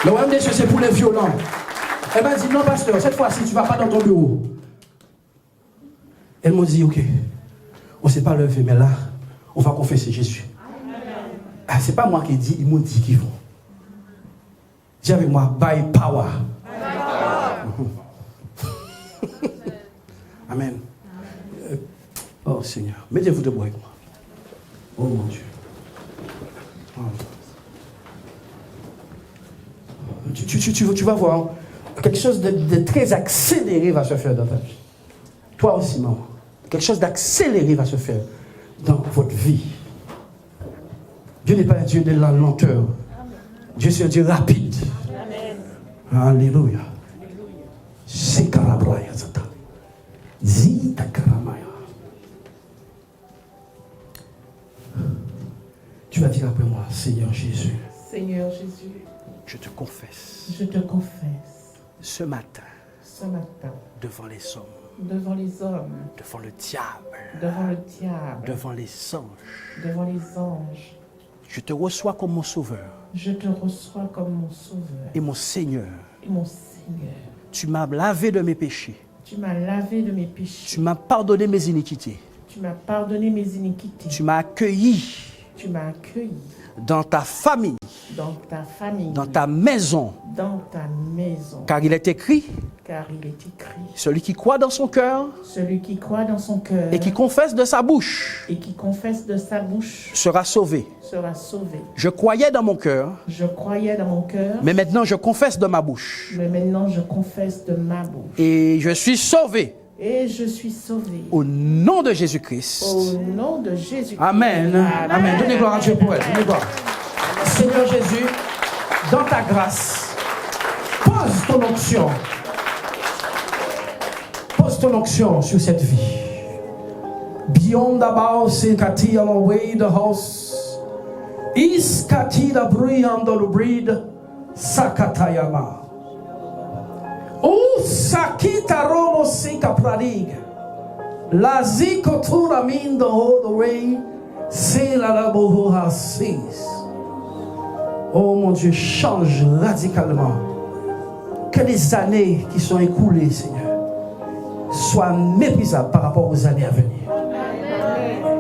Le royaume des cieux, c'est pour les violents. Elle m'a dit, non, pasteur, cette fois-ci, tu ne vas pas dans ton bureau. Elle m'a dit, ok, on ne s'est pas levé, mais là, on va confesser Jésus. Ah, ce n'est pas moi qui dis, ils m'ont dit qu'ils vont. Dis avec moi, by power. Amen. Oh Seigneur, mettez-vous debout avec moi. Oh mon Dieu. Oh. Tu vas voir, quelque chose de très accéléré va se faire dans ta vie. Toi aussi, maman. Quelque chose d'accéléré va se faire dans votre vie. Dieu n'est pas un Dieu de la lenteur. Dieu c'est un Dieu rapide. Amen. Alléluia. C'est Karabraya Zata. Zita Karamaya. Tu vas dire après moi, Seigneur Jésus. Seigneur Jésus. Je te confesse. Je te confesse. Ce matin. Devant les hommes. Devant les hommes. Devant le diable. Devant le diable. Devant les anges. Devant les anges. Je te reçois comme mon sauveur. Je te reçois comme mon sauveur. Et mon Seigneur. Et mon Seigneur. Tu m'as lavé de mes péchés. Tu m'as lavé de mes péchés. Tu m'as pardonné mes iniquités. Tu m'as pardonné mes iniquités. Tu m'as accueilli. Tu m'as accueilli. Dans ta famille. Dans ta famille. Dans ta maison. Dans ta maison. Car il est écrit. Car il est écrit. Celui qui croit dans son cœur. Celui qui croit dans son cœur. Et qui confesse de sa bouche. Et qui confesse de sa bouche. Sera sauvé. Sera sauvé. Je croyais dans mon cœur. Je croyais dans mon cœur. Mais maintenant je confesse de ma bouche. Mais maintenant je confesse de ma bouche. Et je suis sauvé. Et je suis sauvé. Au nom de Jésus-Christ. Au nom de Jésus-Christ. Amen. Amen. Amen. Donnez gloire à Dieu pour elle. Donnez gloire. Seigneur Jésus, dans ta grâce, pose ton onction. Pose ton onction sur cette vie. Beyond the house, kati away the house. Is kati the breed under the breed. Sakatayama. O sakita romo sika pradiga. La zikotura mindo all the way. C'est la boho hasis. Oh mon Dieu, change radicalement. Que les années qui sont écoulées, Seigneur, soient méprisables par rapport aux années à venir.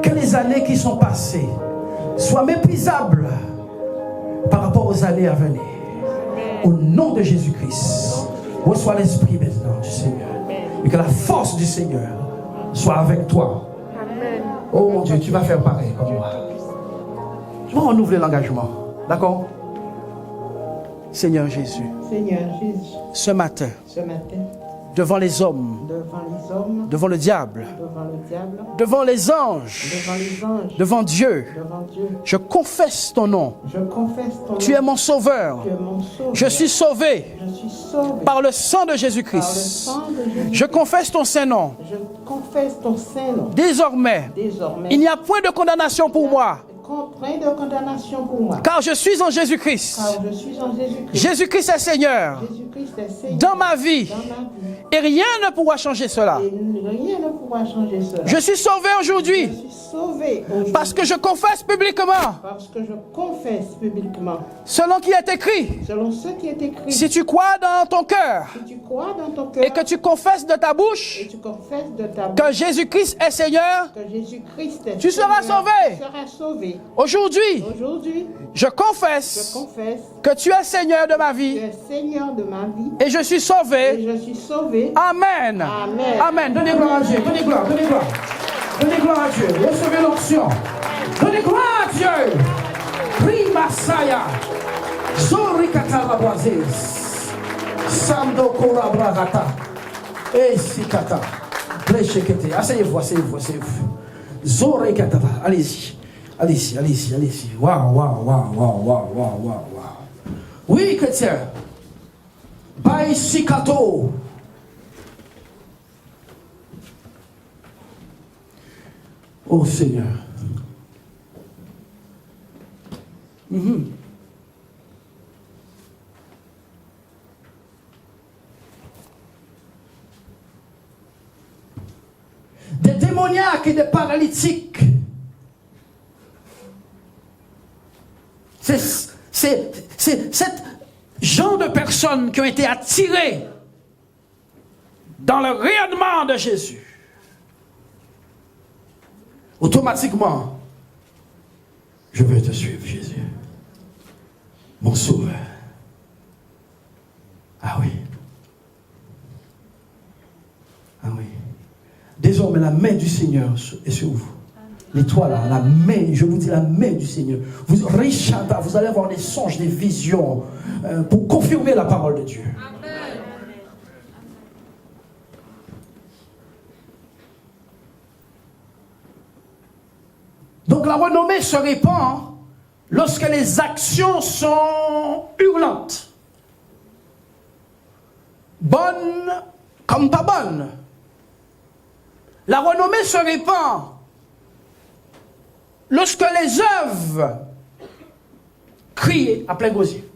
Que les années qui sont passées soient méprisables par rapport aux années à venir. Au nom de Jésus-Christ, reçois l'esprit maintenant du Seigneur. Et que la force du Seigneur soit avec toi. Oh mon Dieu, tu vas faire pareil comme moi. Tu vas renouveler l'engagement. D'accord? Seigneur Jésus, Seigneur Jésus, ce matin, devant les hommes, les hommes, devant le diable, devant les anges, les anges, devant Dieu, Dieu, je confesse ton nom. je confesse ton Tu nom. es mon sauveur. Tu es mon sauveur. Je suis sauvé Je suis sauvé par le sang de par le Jésus-Christ. sang de Jésus. Je confesse ton Saint-Nom. Je confesse ton Saint-Nom. Désormais, Désormais, il n'y a point de condamnation pour moi, point de condamnation pour moi. car je suis en Jésus-Christ. Car je suis en Jésus-Christ. Jésus-Christ est Seigneur Jésus-Christ est Seigneur dans ma vie. dans ma vie. Et rien ne pourra changer cela. Et rien ne pourra changer cela. Je suis sauvé Je aujourd'hui suis sauvé aujourd'hui. parce que je confesse publiquement, Parce que je confesse publiquement, selon qui est écrit. selon ce qui est écrit. Si tu crois dans ton cœur Si tu crois dans ton cœur et que tu confesses de ta bouche et tu confesses de ta bouche que Jésus-Christ est Seigneur, que Jésus-Christ est tu seras Seigneur, sauvé. tu seras sauvé. aujourd'hui, Aujourd'hui, je je confesse confesse que tu es Seigneur de ma que vie tu es Seigneur de ma vie et je suis et sauvé. je suis sauvé. Amen. Amen. Amen. Donnez gloire à Dieu. Donnez gloire. Donnez gloire. Donnez gloire à Dieu. Recevez l'onction. Donnez gloire à Dieu. Prima saya. Zori kataraboises. Samdo korabragata. Et sikata. Bleshekete. Asseyez-vous, asseyez-vous, asseyez-vous. Zori katara. Allez-y. Allez-y, allez-y, allez-y. Waouh, waouh, waouh, waouh, waouh, waouh, waouh. Oui, chrétien. Bai sikato. Oh Seigneur. Des démoniaques et des paralytiques. C'est cette genre de personnes qui ont été attirées dans le rayonnement de Jésus. Automatiquement, je veux te suivre, Jésus, mon sauveur. Ah oui. Ah oui. Désormais, la main du Seigneur est sur vous. L'étoile, la main, je vous dis la main du Seigneur. Vous allez avoir des songes, des visions pour confirmer la parole de Dieu. Amen. Donc la renommée se répand lorsque les actions sont hurlantes. Bonnes comme pas bonnes. La renommée se répand lorsque les œuvres crient à plein gosier.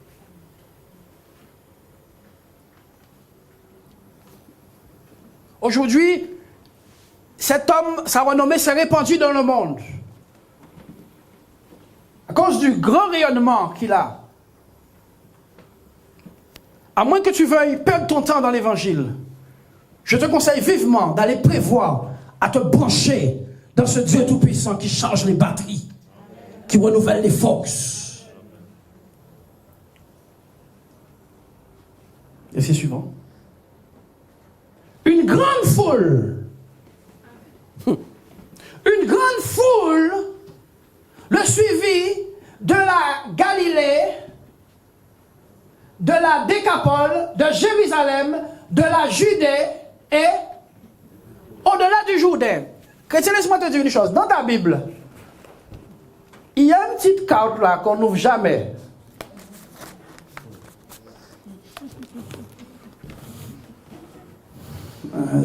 Aujourd'hui, cet homme, sa renommée s'est répandue dans le monde. À cause du grand rayonnement qu'il a. À moins que tu veuilles perdre ton temps dans l'évangile, je te conseille vivement d'aller prévoir à te brancher dans ce Dieu tout-puissant qui change les batteries, qui renouvelle les forces. Et c'est suivant. Une grande foule le suivit de la Galilée, de la Décapole, de Jérusalem, de la Judée et au-delà du Jourdain. Chrétien, laisse-moi te dire une chose. Dans ta Bible, il y a une petite carte là qu'on n'ouvre jamais.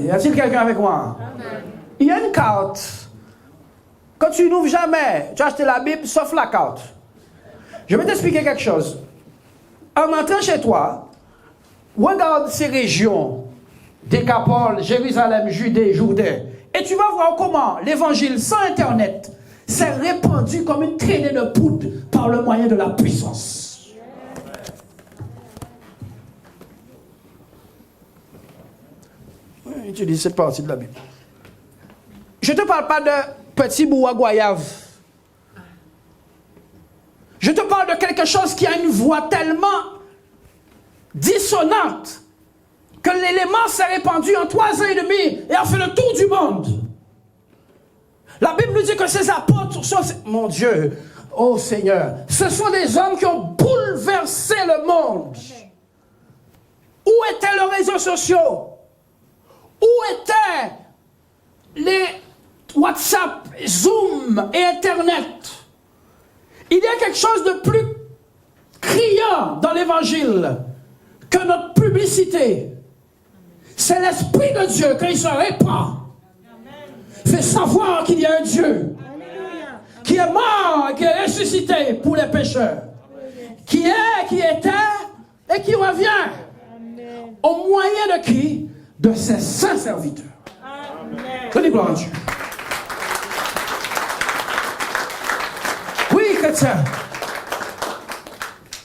Y a-t-il quelqu'un avec moi? Amen. Il y a une carte. Quand tu n'ouvres jamais, tu as acheté la Bible sauf la carte. Je vais t'expliquer quelque chose. En entrant chez toi, regarde ces régions, Décapole, Jérusalem, Judée, Jourdain, et tu vas voir comment l'évangile sans Internet s'est répandu comme une traînée de poudre par le moyen de la puissance. Oui, tu dis cette partie de la Bible. Je ne te parle pas de petits bouts à goyave. Je te parle de quelque chose qui a une voix tellement dissonante que l'élément s'est répandu en 3 ans et demi et a fait le tour du monde. La Bible nous dit que ces apôtres sont... Mon Dieu, oh Seigneur, ce sont des hommes qui ont bouleversé le monde. Où étaient les réseaux sociaux? Où étaient les WhatsApp, Zoom et Internet? Il y a quelque chose de plus criant dans l'évangile que notre publicité. C'est l'Esprit de Dieu, quand il se répand, fait savoir qu'il y a un Dieu qui est mort et qui est ressuscité pour les pécheurs, qui est, qui était et qui revient. Au moyen de qui? De ses saints serviteurs. Donnez gloire à Dieu. Oui, chrétien.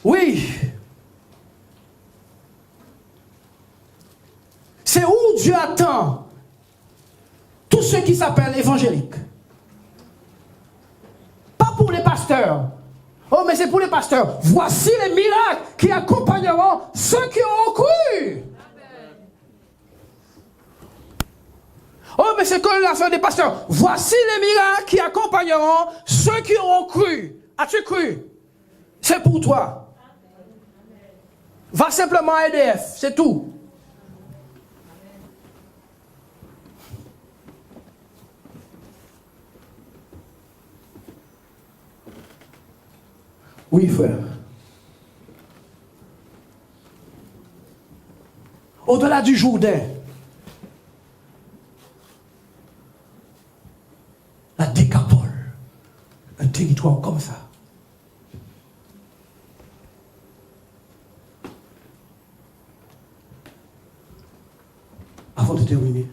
Oui. C'est où Dieu attend tous ceux qui s'appellent évangéliques. Pas pour les pasteurs. Oh, mais c'est pour les pasteurs. Voici les miracles qui accompagneront ceux qui auront cru. Oh, mais c'est que l'affaire des pasteurs. Voici les miracles qui accompagneront ceux qui auront cru. As-tu cru? C'est pour toi. Va simplement à EDF, c'est tout. Oui, frère. Au-delà du Jourdain, la Décapole, un territoire comme ça. Avant de terminer,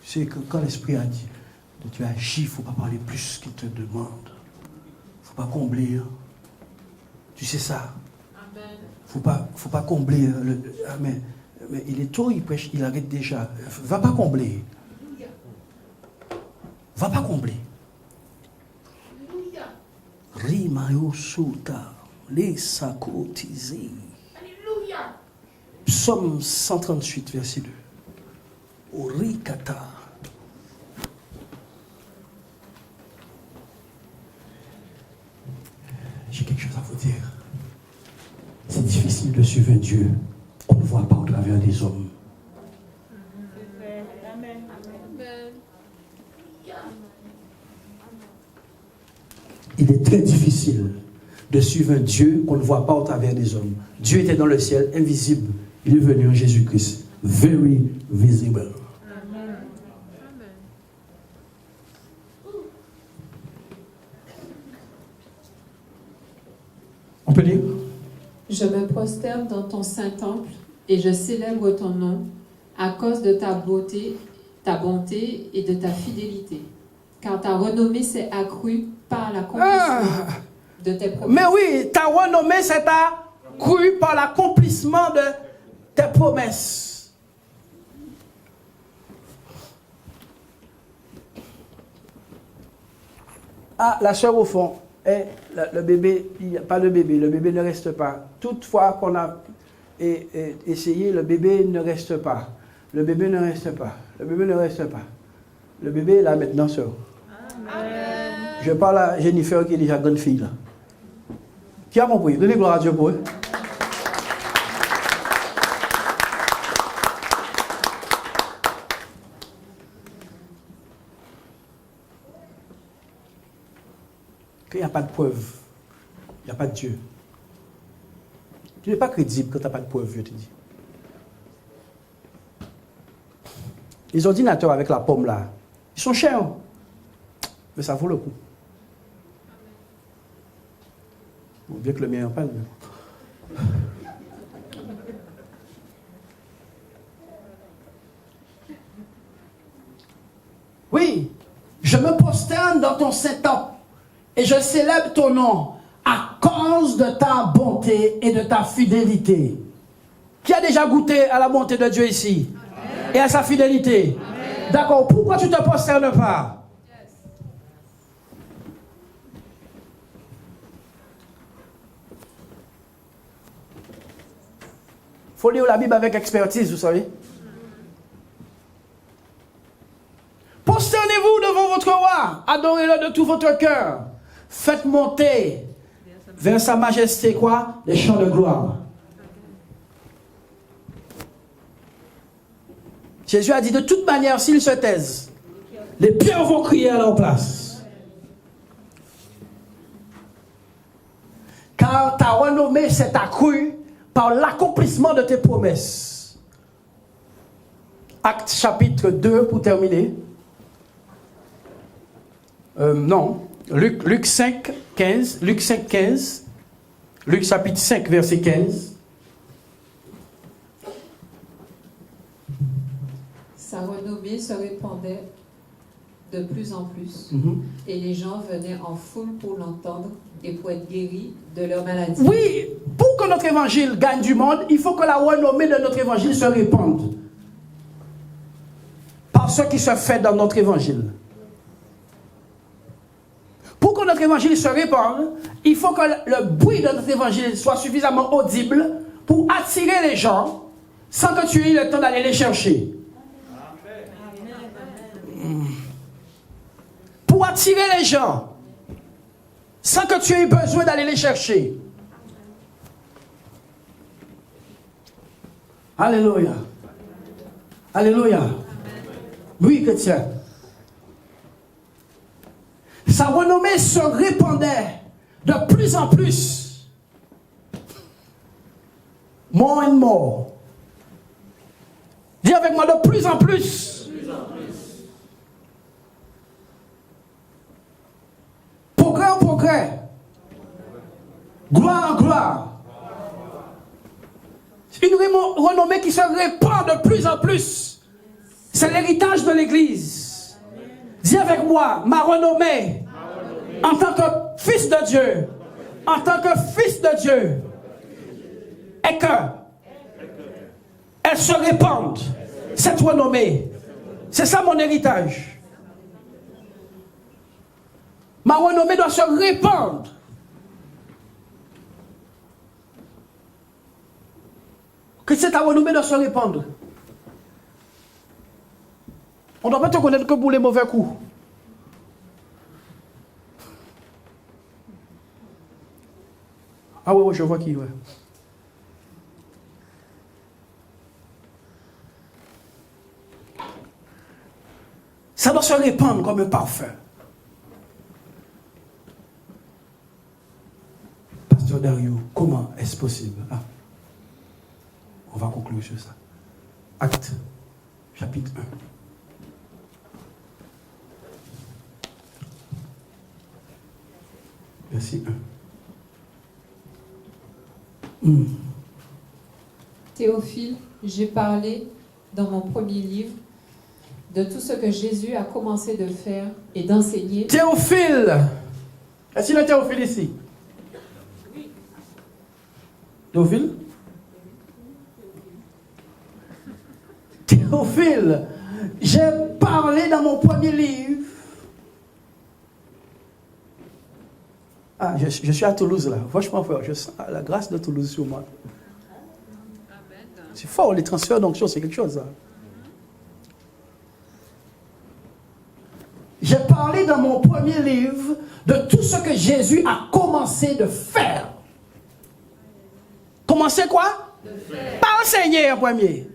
c'est que quand l'Esprit a dit que tu agis, il ne faut pas parler plus qu'il te demande. Il ne faut pas combler. Hein. Tu sais ça. Il ne faut pas combler. Mais il est tôt, il prêche, il arrête déjà. Va pas combler. Va pas combler. Rimayo Sota, les sacotisés. Psaume 138, verset 2. Orikata. J'ai quelque chose à vous dire. C'est difficile de suivre un Dieu qu'on ne voit pas au travers des hommes. Il est très difficile de suivre un Dieu qu'on ne voit pas au travers des hommes. Dieu était dans le ciel, invisible. Il est venu en Jésus-Christ. Very visible. Amen. On peut dire? Je me prosterne dans ton saint temple et je célèbre ton nom à cause de ta beauté, ta bonté et de ta fidélité. Car ta renommée s'est accrue par l'accomplissement de tes promesses. Mais oui, ta renommée s'est accrue par l'accomplissement de tes promesses. Ah, la sœur au fond, le bébé, il n'y a pas de bébé, le bébé ne reste pas. Toutefois qu'on a essayé, le bébé ne reste pas. Le bébé ne reste pas. Le bébé ne reste pas. Le bébé est là maintenant, sœur. Amen. Je parle à Jennifer qui est déjà grande fille là. Qui a compris? Donnez gloire à Dieu pour eux. Qu'il n'y a pas de preuve, il n'y a pas de Dieu. Tu n'es pas crédible quand tu n'as pas de preuve, je te dis. Les ordinateurs avec la pomme là, ils sont chers. Mais ça vaut le coup. Bien que le mien en parle. Oui, je me prosterne dans ton saint temple et je célèbre ton nom à cause de ta bonté et de ta fidélité. Qui a déjà goûté à la bonté de Dieu ici? Amen. Et à sa fidélité? D'accord, pourquoi tu ne te prosternes pas? faut lire la Bible avec expertise, vous savez. Prosternez-vous devant votre roi, adorez-le de tout votre cœur. Faites monter vers sa majesté quoi? Des chants de gloire. Jésus a dit de toute manière, s'ils se taisent, les pierres vont crier à leur place. Car ta renommée s'est accrue par l'accomplissement de tes promesses. Actes chapitre 2 pour terminer. Non, Luc 5, 15. Luc 5, 15. Luc chapitre 5, verset 15. Sa renommée se répandait de plus en plus. Et les gens venaient en foule pour l'entendre et pour être guéris de leur maladie. Oui, pour que notre évangile gagne du monde, il faut que la renommée de notre évangile se répande. Par ce qui se fait dans notre évangile. Pour que notre évangile se répande, il faut que le bruit de notre évangile soit suffisamment audible pour attirer les gens sans que tu aies le temps d'aller les chercher. Pour attirer les gens sans que tu aies besoin d'aller les chercher. Alléluia. Alléluia. Oui, chrétien. Sa renommée se répandait de plus en plus. More and more. Dis avec moi, de plus en plus. Progrès en progrès. Gloire en gloire. Une renommée qui se répand de plus en plus. C'est l'héritage de l'Église. Dis avec moi, ma renommée, en tant que fils de Dieu, en tant que fils de Dieu, est que elle se répande, cette renommée. C'est ça mon héritage. Ma renommée doit se répandre. Que cette renommée doit se répandre. On ne doit pas te connaître que pour les mauvais coups. Ah oui, je vois qui, ouais. Ça doit se répandre comme un parfum. Pasteur Dario, comment est-ce possible? Ah. On va conclure sur ça. Acte, chapitre 1. Verset 1. Théophile, j'ai parlé dans mon premier livre de tout ce que Jésus a commencé de faire et d'enseigner. Théophile! Est-ce qu'il y a un Théophile ici? Oui. Théophile? Théophile, j'ai parlé dans mon premier livre. Ah, je suis à Toulouse là. Franchement, frère, je sens la grâce de Toulouse sur moi. C'est fort, les transferts d'onction, c'est quelque chose. Hein. J'ai parlé dans mon premier livre de tout ce que Jésus a commencé de faire. Commencer quoi? De faire. Pas enseigner en premier.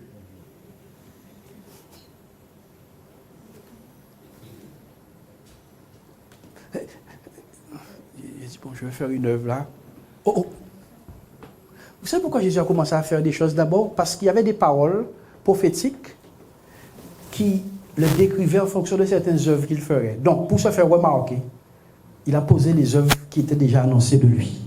J'ai dit, bon, je vais faire une œuvre là. Oh, oh. Vous savez pourquoi Jésus a commencé à faire des choses d'abord? Parce qu'il y avait des paroles prophétiques qui le décrivaient en fonction de certaines œuvres qu'il ferait. Donc, pour se faire remarquer, il a posé les œuvres qui étaient déjà annoncées de lui.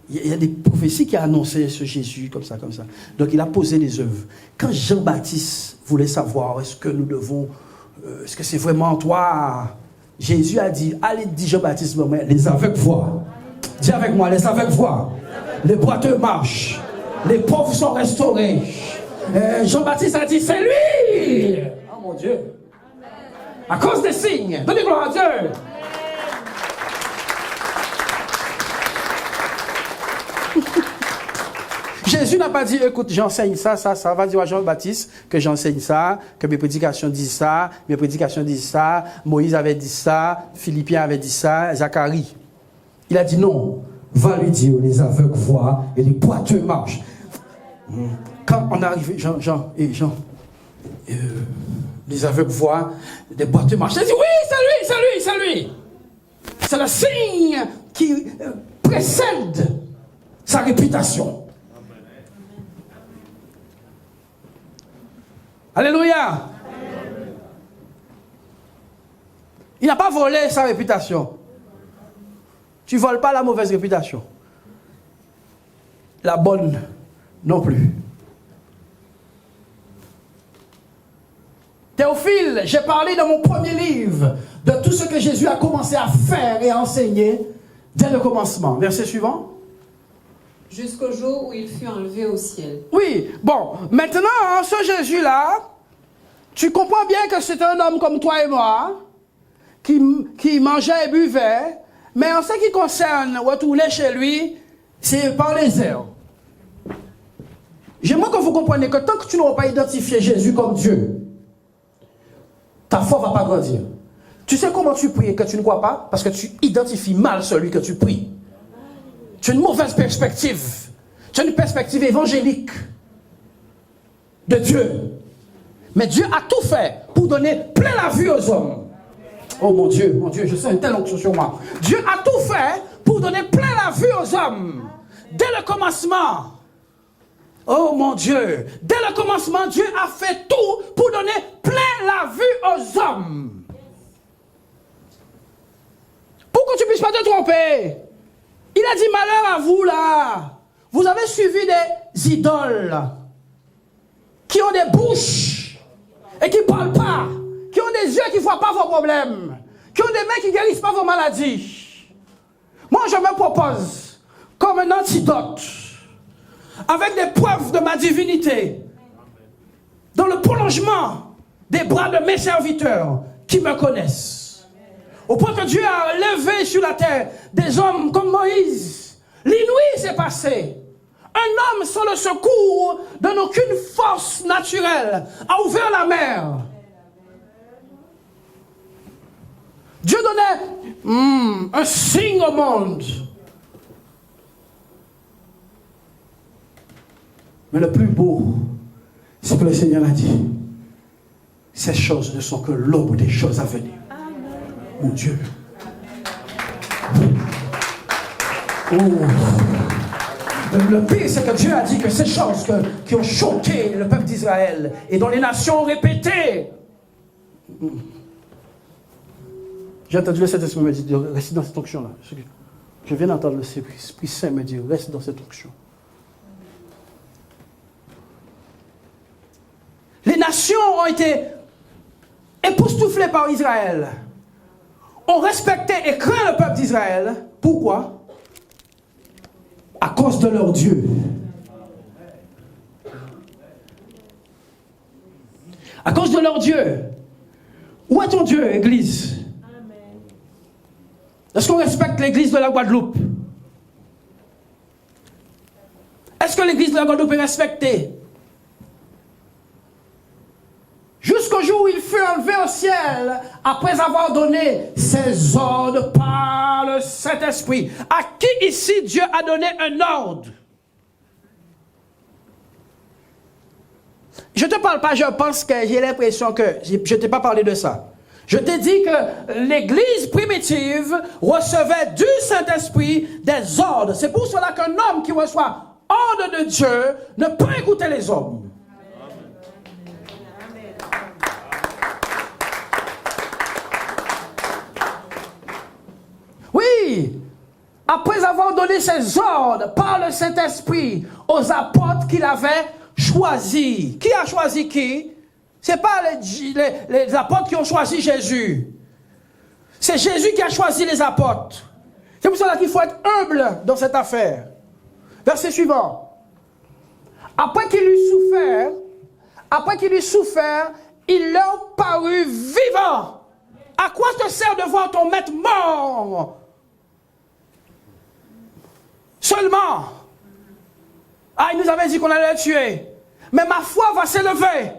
Il y a des prophéties qui ont annoncé ce Jésus comme ça, comme ça. Donc, il a posé les œuvres. Quand Jean-Baptiste voulait savoir, est-ce que nous devons, est-ce que c'est vraiment toi? Jésus a dit, allez, dit Jean-Baptiste, les aveugles voient. Dis avec moi, les aveugles voient. Les boiteux marchent. Les pauvres sont restaurés. Jean-Baptiste a dit, c'est lui! Oh mon Dieu! À cause des signes. Donnez gloire à Dieu! Jésus n'a pas dit, écoute, j'enseigne ça, va dire à Jean-Baptiste que j'enseigne ça, que mes prédications disent ça, Moïse avait dit ça, Philippiens avait dit ça, Zacharie. Il a dit non, va lui dire, les aveugles voient et les boiteux marchent. Quand on arrive, Jean, les aveugles voient, les boiteux marchent. Il a dit, oui, c'est lui. C'est le signe qui précède sa réputation. Alléluia. Il n'a pas volé sa réputation. Tu ne voles pas la mauvaise réputation. La bonne non plus. Théophile, j'ai parlé dans mon premier livre de tout ce que Jésus a commencé à faire et à enseigner dès le commencement. Verset suivant. Jusqu'au jour où il fut enlevé au ciel. Oui, bon, maintenant, ce Jésus-là, tu comprends bien que c'est un homme comme toi et moi, qui mangeait et buvait, mais en ce qui concerne retourner chez lui, c'est par les airs. J'aimerais que vous compreniez que tant que tu n'auras pas identifié Jésus comme Dieu, ta foi ne va pas grandir. Tu sais comment tu pries et que tu ne crois pas? Parce que tu identifies mal celui que tu pries. Tu as une mauvaise perspective. Tu as une perspective évangélique de Dieu. Mais Dieu a tout fait pour donner plein la vue aux hommes. Oh mon Dieu, je sens une telle onction sur moi. Dieu a tout fait pour donner plein la vue aux hommes. Dès le commencement. Oh mon Dieu, dès le commencement, Dieu a fait tout pour donner plein la vue aux hommes. Pour que tu ne puisses pas te tromper. Il a dit malheur à vous là. Vous avez suivi des idoles qui ont des bouches et qui ne parlent pas, qui ont des yeux qui ne voient pas vos problèmes, qui ont des mains qui ne guérissent pas vos maladies. Moi, je me propose comme un antidote, avec des preuves de ma divinité, dans le prolongement des bras de mes serviteurs qui me connaissent. Au point que Dieu a levé sur la terre des hommes comme Moïse. L'inouï s'est passé. Un homme sans le secours de aucune force naturelle a ouvert la mer. Dieu donnait un signe au monde. Mais le plus beau, c'est que le Seigneur a dit, ces choses ne sont que l'aube des choses à venir. Mon Dieu. Oh. Le pire, c'est que Dieu a dit que ces choses qui ont choqué le peuple d'Israël et dont les nations ont répété. J'ai entendu le Saint-Esprit me dire, reste dans cette onction-là. Je viens d'entendre le Esprit Saint me dire, reste dans cette onction. Les nations ont été époustouflées par Israël. Ont respecté et craint le peuple d'Israël. Pourquoi? À cause de leur Dieu. À cause de leur Dieu. Où est ton Dieu, Église? Est-ce qu'on respecte l'Église de la Guadeloupe? Est-ce que l'Église de la Guadeloupe est respectée? Jusqu'au jour où il fut enlevé au ciel, après avoir donné ses ordres par le Saint-Esprit. À qui ici Dieu a donné un ordre? Je ne te parle pas, je pense que j'ai l'impression que je ne t'ai pas parlé de ça. Je t'ai dit que l'Église primitive recevait du Saint-Esprit des ordres. C'est pour cela qu'un homme qui reçoit ordre de Dieu ne peut écouter les hommes. Oui, après avoir donné ses ordres par le Saint-Esprit aux apôtres qu'il avait choisis. Qui a choisi qui? Ce n'est pas les apôtres qui ont choisi Jésus. C'est Jésus qui a choisi les apôtres. C'est pour cela qu'il faut être humble dans cette affaire. Verset suivant. Après qu'il eut souffert, il leur parut vivant. À quoi te sert de voir ton maître mort? Seulement. Ah, il nous avait dit qu'on allait le tuer. Mais ma foi va s'élever.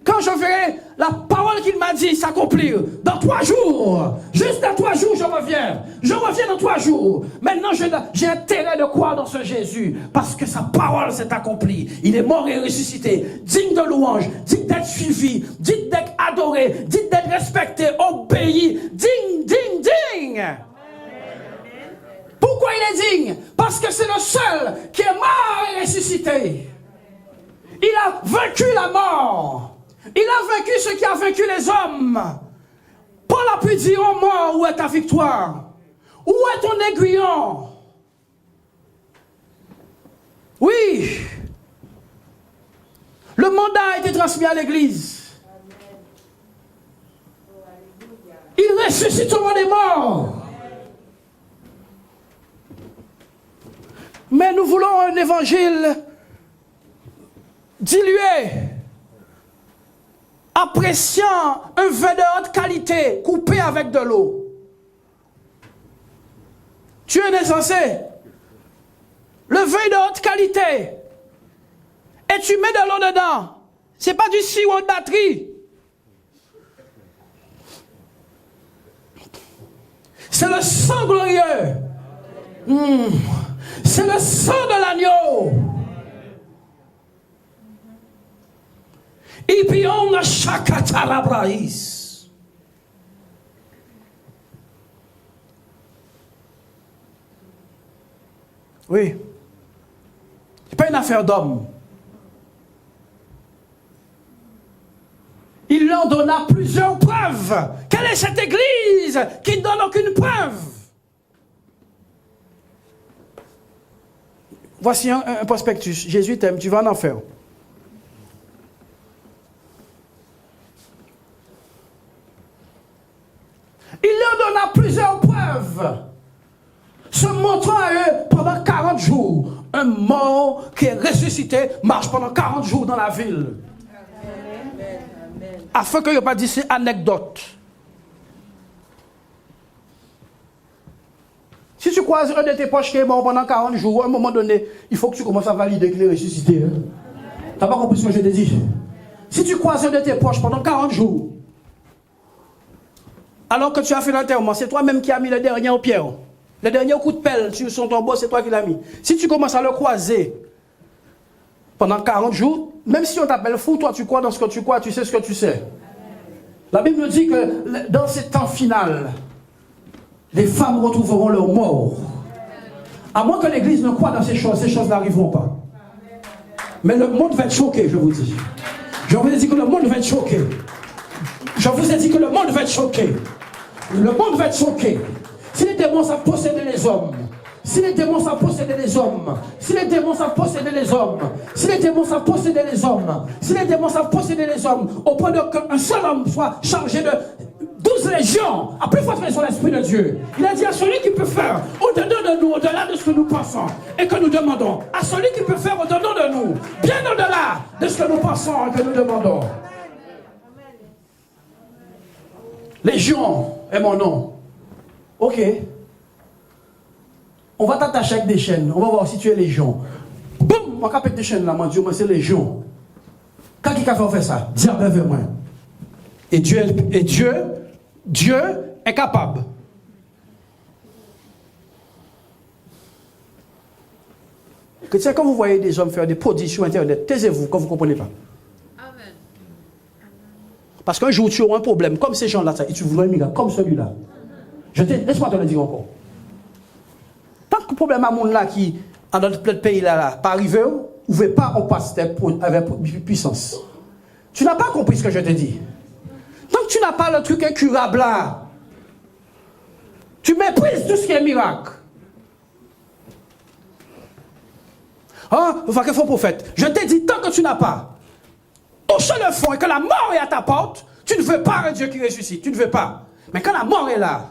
Quand je verrai la parole qu'il m'a dit s'accomplir, dans 3 jours, juste dans 3 jours, je reviens. Je reviens dans 3 jours. Maintenant, j'ai intérêt de croire dans ce Jésus, parce que sa parole s'est accomplie. Il est mort et ressuscité, digne de louange, digne d'être suivi, digne d'être adoré, digne d'être respecté, obéi, digne. Pourquoi il est digne? Parce que c'est le seul qui est mort et ressuscité. Il a vaincu la mort. Il a vaincu ce qui a vaincu les hommes. Paul a pu dire aux morts, où est ta victoire? Où est ton aiguillon? Oui. Le mandat a été transmis à l'église. Il ressuscite au monde des morts. Mais nous voulons un évangile dilué, appréciant un vin de haute qualité, coupé avec de l'eau. Tu es insensé. Le vin de haute qualité, et tu mets de l'eau dedans. C'est pas du sirop de batterie. C'est le sang glorieux. C'est le sang de l'agneau. Et puis on a chakatarabraïs. Oui. C'est pas une affaire d'homme. Il leur donna plusieurs preuves. Quelle est cette église qui ne donne aucune preuve? Voici un prospectus. Jésus t'aime, tu vas en enfer. Il leur donna plusieurs preuves, se montrant à eux pendant 40 jours. Un mort qui est ressuscité marche pendant 40 jours dans la ville. Afin qu'il n'y ait pas d'ici anecdote. Si tu croises un de tes proches qui est mort pendant 40 jours, à un moment donné, il faut que tu commences à valider qu'il est ressuscité. Hein? Tu n'as pas compris ce que je t'ai dit? Si tu croises un de tes proches pendant 40 jours, alors que tu as fait l'enterrement, c'est toi-même qui as mis le dernier au pierre. Le dernier coup de pelle sur son tombeau, c'est toi qui l'as mis. Si tu commences à le croiser pendant 40 jours, même si on t'appelle fou, toi tu crois dans ce que tu crois, tu sais ce que tu sais. La Bible nous dit que dans ces temps final, les femmes retrouveront leur mort. À moins que l'Église ne croie dans ces choses n'arriveront pas. Mais le monde va être choqué, je vous dis. Je vous ai dit que le monde va être choqué. Je vous ai dit que le monde va être choqué. Le monde va être choqué. Si les démons savent posséder les hommes, si les démons savent posséder les hommes, si les démons savent posséder les hommes, si les démons savent posséder les hommes, si les démons savent posséder les hommes, au point qu'un seul homme soit chargé de 12 légions, à plus forte raison l'Esprit de Dieu. Il a dit à celui qui peut faire au-dedans de nous, au-delà de ce que nous pensons et que nous demandons, à celui qui peut faire au-dedans de nous, bien au-delà de ce que nous pensons et que nous demandons. Légion est mon nom. Ok. On va t'attacher avec des chaînes. On va voir si tu es légion. Boum! On va capter des chaînes là, mon Dieu, moi c'est légion. Quand qui a fait ça? Diable vers moi. Et Dieu est capable. Que quand vous voyez des hommes faire des prodiges sur Internet, taisez-vous quand vous ne comprenez pas. Amen. Parce qu'un jour tu auras un problème comme ces gens-là, et tu voudras un miracle comme celui-là. Laisse-moi te le dire encore. Tant que le problème à monde là qui, dans notre pays là, pas arrivé, vous ne pouvez pas en passer avec puissance. Tu n'as pas compris ce que je te dis. Tant que tu n'as pas le truc incurable là, tu méprises tout ce qui est miracle. Ah, il faut qu'il faut prophète. Je t'ai dit, tant que tu n'as pas touché le fond et que la mort est à ta porte, tu ne veux pas un Dieu qui ressuscite. Tu ne veux pas. Mais quand la mort est là,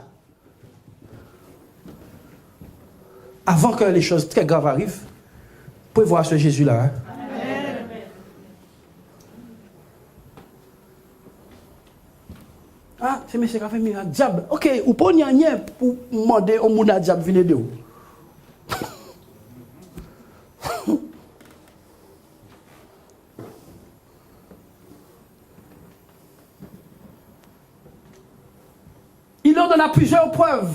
avant que les choses très graves arrivent, vous pouvez voir ce Jésus-là. Hein? Ah, c'est monsieur qui a fait miracle. Diable. Ok, ou pas rien pour demander au monde à diable venir de où. leur donna plusieurs preuves,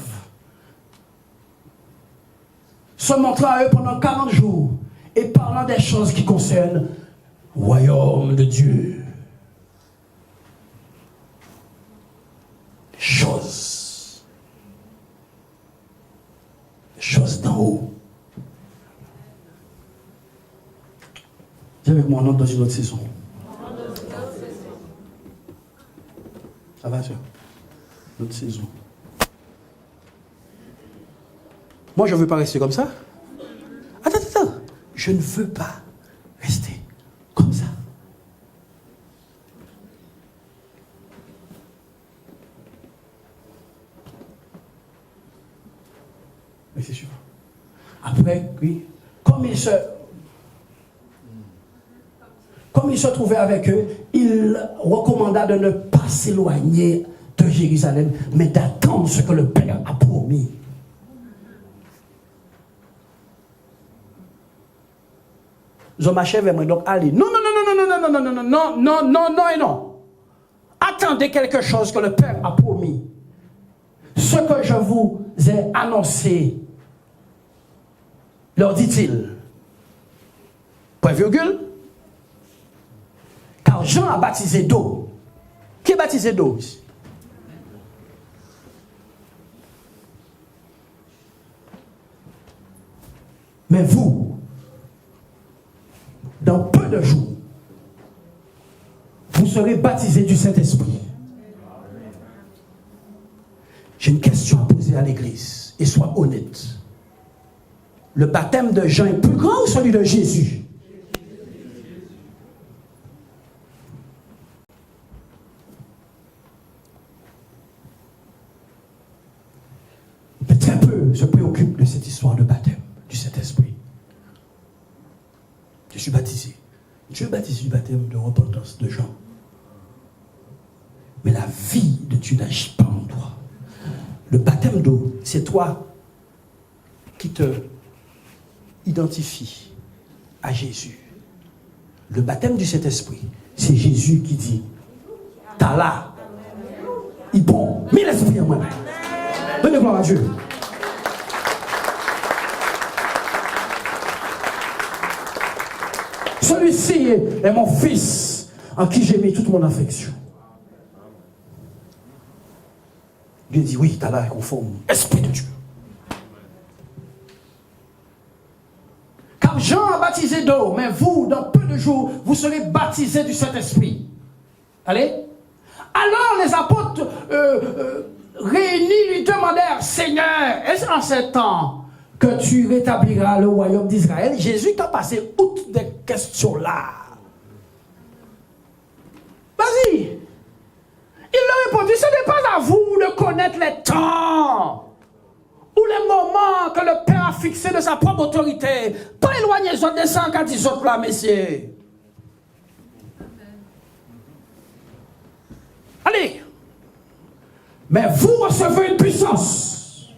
se montrant à eux pendant 40 jours et parlant des choses qui concernent le royaume de Dieu. Les choses d'en haut. Viens avec moi, on entre dans une autre saison. Ça va, sûr? Notre saison. Moi, je ne veux pas rester comme ça. Attends. Je ne veux pas rester comme ça. Mais c'est sûr. Après, oui, comme il se trouvait avec eux, il recommanda de ne pas s'éloigner de Jérusalem, mais d'attendre ce que le Père a promis. Je m'achève et moi, donc allez. Non. Attendez quelque chose que le Père a promis. Ce que je vous ai annoncé, leur dit-il. Point virgule. Car Jean a baptisé d'eau. Qui est baptisé d'eau ici? Mais vous, dans peu de jours, vous serez baptisés du Saint-Esprit. J'ai une question à poser à l'Église, et sois honnête. Le baptême de Jean est plus grand ou celui de Jésus? Mais très peu se préoccupent de cette histoire de baptême du Saint-Esprit. Je suis baptisé. Dieu baptise du baptême de repentance de Jean. Mais la vie de Dieu n'agit pas en toi. Le baptême d'eau, c'est toi qui te identifie à Jésus. Le baptême du Saint-Esprit, c'est Jésus qui dit, t'as là, il bon, mais l'esprit en moi-même. Donnez gloire à Dieu. Celui-ci est mon fils en qui j'ai mis toute mon affection. Dieu dit, oui, t'as là, conforme, esprit de Dieu. Car Jean a baptisé d'eau, mais vous, dans peu de jours, vous serez baptisés du Saint-Esprit. Allez. Alors les apôtres réunis lui demandèrent, Seigneur, est-ce en ce temps que tu rétabliras le royaume d'Israël? Jésus t'a passé outre des questions-là. Vas-y. Il leur répondit, ce n'est pas à vous de connaître les temps ou les moments que le Père a fixés de sa propre autorité. Pas éloigner les autres des 110 autres là, messieurs. Allez. Mais vous recevez une puissance.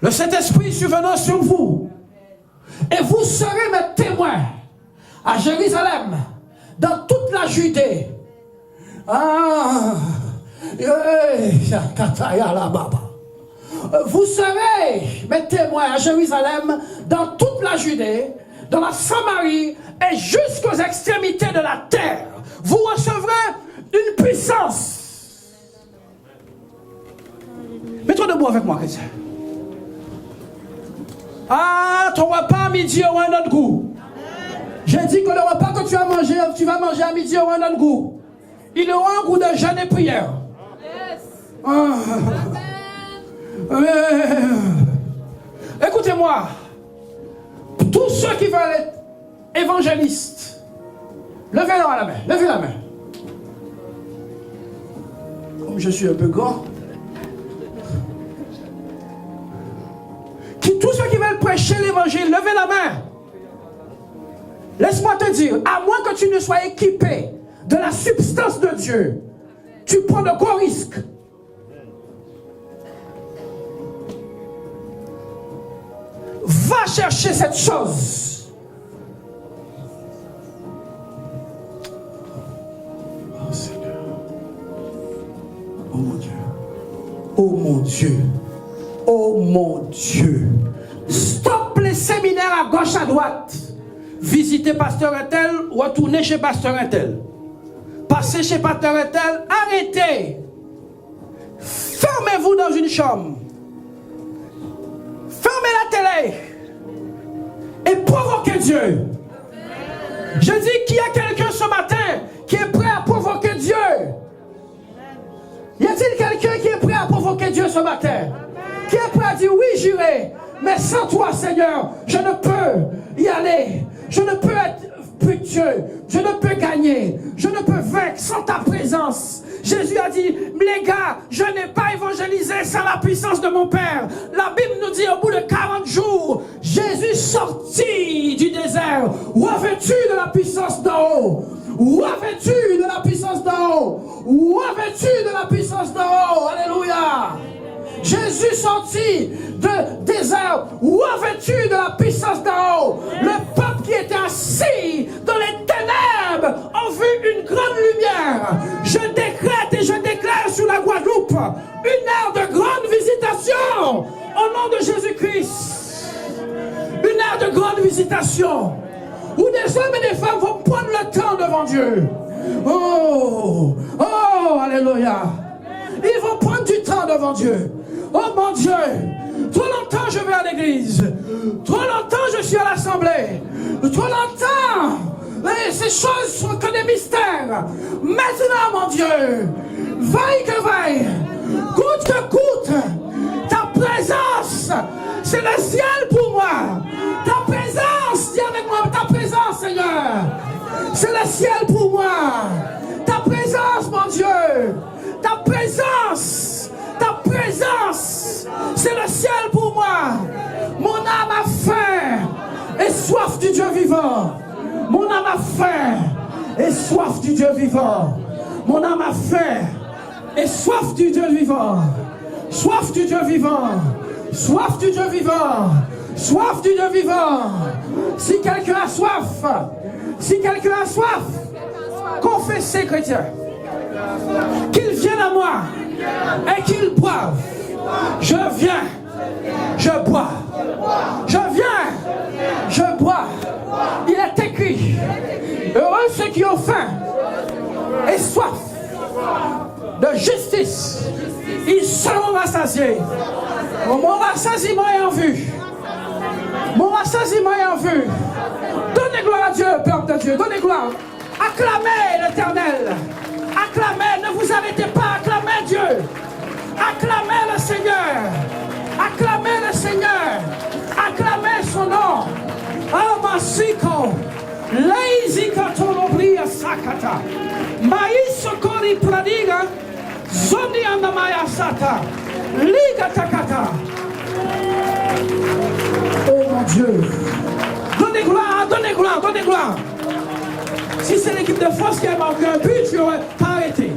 Le Saint-Esprit survenant sur vous. Et vous serez mes témoins à Jérusalem, dans toute la Judée. Vous serez mes témoins à Jérusalem, dans toute la Judée, dans la Samarie et jusqu'aux extrémités de la terre. Vous recevrez une puissance. Mets-toi debout avec moi, chrétien. Ah, ton repas à midi aura un autre goût. J'ai dit que le repas que tu vas manger à midi aura un autre goût. Il aura un goût de jeûne et prière. Écoutez-moi. Tous ceux qui veulent être évangélistes, levez la main. Levez la main. Comme je suis un peu grand. Tous ceux qui veulent prêcher l'évangile, levez la main. Laisse-moi te dire, à moins que tu ne sois équipé de la substance de Dieu, tu prends de gros risques. Va chercher cette chose. Oh Seigneur. Oh mon Dieu. Oh mon Dieu. Oh mon Dieu. Stop les séminaires à gauche, à droite. Visitez pasteur Intel, retournez chez pasteur Intel. Passez chez pasteur Intel, arrêtez. Fermez-vous dans une chambre. Fermez la télé. Et provoquez Dieu. Je dis qu'il y a quelqu'un ce matin qui est prêt à provoquer Dieu. Y a-t-il quelqu'un qui est prêt à provoquer Dieu ce matin? Qui est prêt à dire oui, j'irai, mais sans toi, Seigneur, je ne peux y aller. Je ne peux être fructueux. Je ne peux gagner. Je ne peux vaincre sans ta présence. Jésus a dit, les gars, je n'ai pas évangélisé sans la puissance de mon Père. La Bible nous dit, au bout de 40 jours, Jésus sortit du désert, revêtu de la puissance d'en haut. Revêtu de la puissance d'en haut. Revêtu de la puissance d'en haut. Alléluia. Jésus sortit de désert, revêtu de la puissance d'en haut. Le peuple qui était assis dans les ténèbres a vu une grande lumière. Je décrète et je déclare sur la Guadeloupe une ère de grande visitation au nom de Jésus-Christ. Une ère de grande visitation où des hommes et des femmes vont prendre le temps devant Dieu. Oh, oh, alléluia. Ils vont prendre du temps devant Dieu. Oh mon Dieu, trop longtemps je vais à l'église. Trop longtemps je suis à l'assemblée. Trop longtemps. Et ces choses sont que des mystères. Maintenant, mon Dieu, vaille que vaille, coûte que coûte, ta présence, c'est le ciel pour moi. Ta présence, dis avec moi, ta présence, Seigneur, c'est le ciel pour moi. Ta présence, mon Dieu, ta présence, c'est le ciel pour moi. Mon âme a faim et soif du Dieu vivant. Mon âme a faim et soif du Dieu vivant. Mon âme a faim et soif du Dieu vivant. Soif du Dieu vivant. Soif du Dieu vivant. Soif du Dieu vivant. Si quelqu'un a soif, confessez, chrétien, qu'il vienne à moi et qu'il boive. Je viens, je bois. Je viens, je bois. Il est écrit, heureux ceux qui ont faim et soif de justice, ils seront rassasiés. Mon rassasiement est en vue. Mon rassasiement est en vue. Donnez gloire à Dieu, peuple de Dieu. Donnez gloire. Acclamez l'Éternel. Acclamez, ne vous arrêtez pas, acclamez Dieu. Acclamez le Seigneur. Acclamez le Seigneur. Acclamez son nom. Amasiko. Lazy katolobria sakata. Maïsokori pradiga. Zoni andamaya sata. Liga takata. Oh mon Dieu. Donnez gloire, donnez gloire, donnez gloire. Si c'est l'équipe de France qui a marqué un but, tu n'aurais pas arrêté.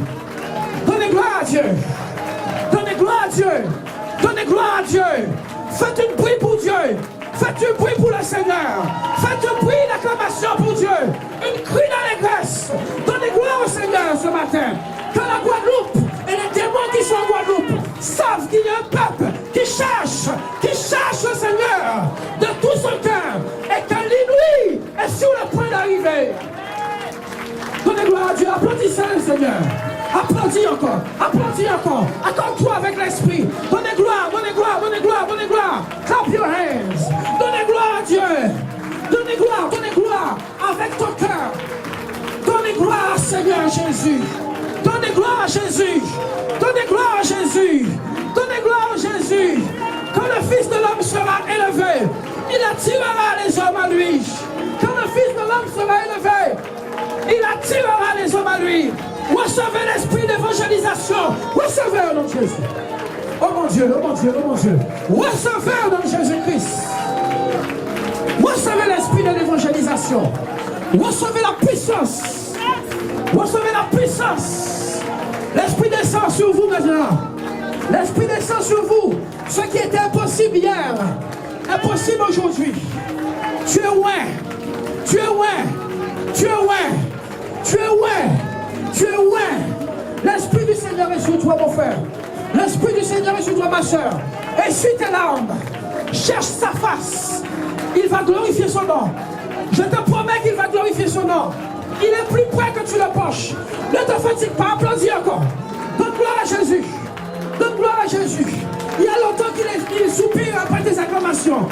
Donnez gloire à Dieu. Donnez gloire à Dieu. Donnez gloire à Dieu. Faites un bruit pour Dieu. Faites un bruit pour le Seigneur. Faites un bruit d'acclamation pour Dieu. Une cri d'allégresse. Donnez gloire au Seigneur ce matin. Que la Guadeloupe et les témoins qui sont en Guadeloupe savent qu'il y a un peuple qui cherche le Seigneur de tout son cœur et que l'inouï est sur le point d'arriver. Donnez gloire à Dieu, applaudissez le Seigneur. Applaudis encore, applaudis encore. Accorde-toi avec l'esprit. Donnez gloire, donnez gloire, donnez gloire, donnez gloire. Clap your hands. Donnez gloire à Dieu. Donnez gloire avec ton cœur. Donnez gloire à Seigneur Jésus. Donnez gloire à Jésus. Donnez gloire à Jésus. Donnez gloire à Jésus. Quand le Fils de l'homme sera élevé, il attirera les hommes à lui. Quand le Fils de l'homme sera élevé, il attirera les hommes à lui. Recevez l'esprit d'évangélisation. Recevez au nom de Jésus. Oh mon Dieu, oh mon Dieu, oh mon Dieu. Recevez au nom de Jésus-Christ. Recevez l'esprit de l'évangélisation. Recevez la puissance. Recevez la puissance. L'esprit descend sur vous maintenant. L'esprit descend sur vous. Ce qui était impossible hier, impossible aujourd'hui. Tu es loin. Tu es loin. Tu es loin. Tu es loin. Tu es loin. L'esprit du Seigneur est sur toi, mon frère. L'esprit du Seigneur sur toi, ma soeur. Essuie tes larmes. Cherche sa face. Il va glorifier son nom. Je te promets qu'il va glorifier son nom. Il est plus près que tu le penches. Ne te fatigue pas, applaudis encore. Donne gloire à Jésus. Donne gloire à Jésus. Il y a longtemps qu'il soupire après tes acclamations.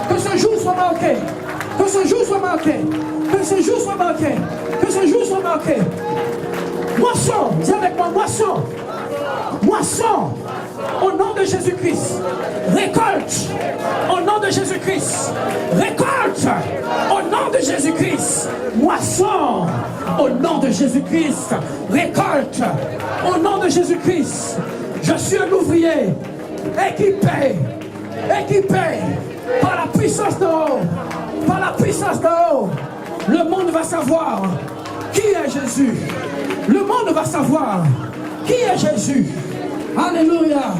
Que ce jour soit marqué. Que ce jour soit marqué. Que ce jour soit marqué. Que ce jour soit marqué. Moisson, dis avec moi, moisson. Moisson. Au nom de Jésus-Christ. Récolte. Au nom de Jésus-Christ. Récolte. Au nom de Jésus-Christ. Moisson. Au nom de Jésus-Christ. Récolte. Au nom de Jésus-Christ. Je suis un ouvrier. Équipé. Équipé. Par la puissance de haut. Par la puissance de haut. Le monde va savoir qui est Jésus. Le monde va savoir qui est Jésus. Alléluia.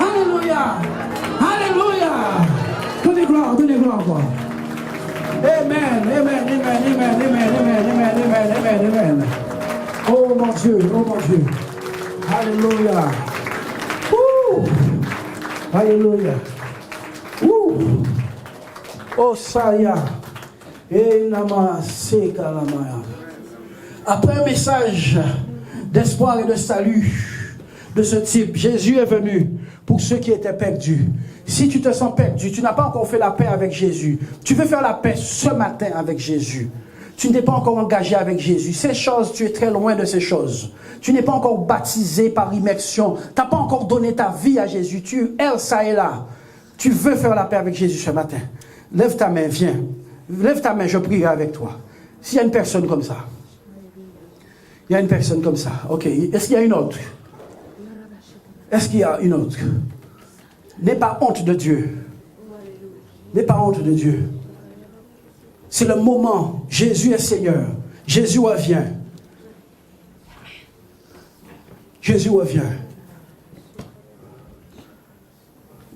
Alléluia. Alléluia. Donnez gloire, donnez gloire. Amen. Amen. Amen. Amen. Amen. Amen. Amen. Amen. Amen. Amen. Oh mon Dieu. Oh mon Dieu. Alléluia. Alléluia. Oh Saya. Après un message d'espoir et de salut de ce type, Jésus est venu pour ceux qui étaient perdus. Si tu te sens perdu, tu n'as pas encore fait la paix avec Jésus, tu veux faire la paix ce matin avec Jésus. Tu n'es pas encore engagé avec Jésus. Ces choses, tu es très loin de ces choses. Tu n'es pas encore baptisé par immersion. Tu n'as pas encore donné ta vie à Jésus. Tu es ça et là. Tu veux faire la paix avec Jésus ce matin. Lève ta main, viens. Lève ta main, je prierai avec toi. S'il y a une personne comme ça. Il y a une personne comme ça. Ok. Est-ce qu'il y a une autre? Est-ce qu'il y a une autre? N'aie pas honte de Dieu. N'aie pas honte de Dieu. C'est le moment. Jésus est Seigneur. Jésus revient. Jésus revient.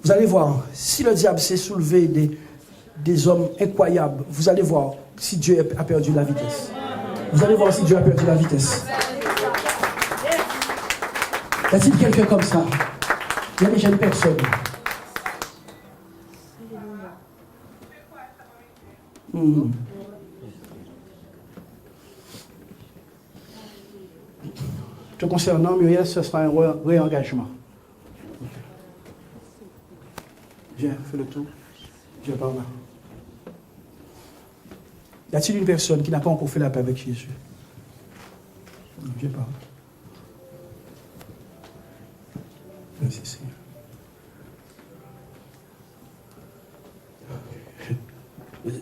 Vous allez voir, si le diable s'est soulevé des hommes incroyables, vous allez voir si Dieu a perdu la vitesse. Vous allez voir si Dieu a perdu la vitesse. Y a-t-il quelqu'un comme ça? Il y a déjà une personne. Te concernant, Muriel, ce sera un réengagement. Viens, fais le tour. Viens par là. Y a-t-il une personne qui n'a pas encore fait la paix avec Jésus? Viens par là. Merci Seigneur.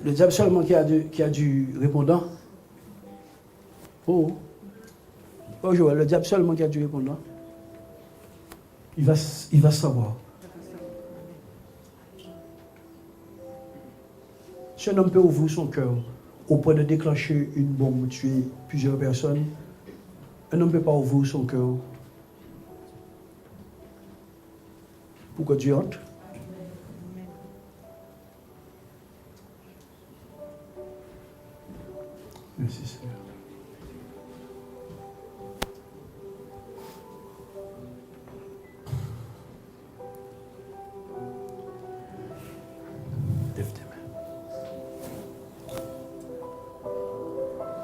Le diable seulement qui a du répondant. Oh Joël, le diable seulement qui a du répondant. Il va savoir. Si un homme peut ouvrir son cœur au point de déclencher une bombe, tuer plusieurs personnes, un homme ne peut pas ouvrir son cœur. Pourquoi Dieu entre? Merci Seigneur. Lève tes mains.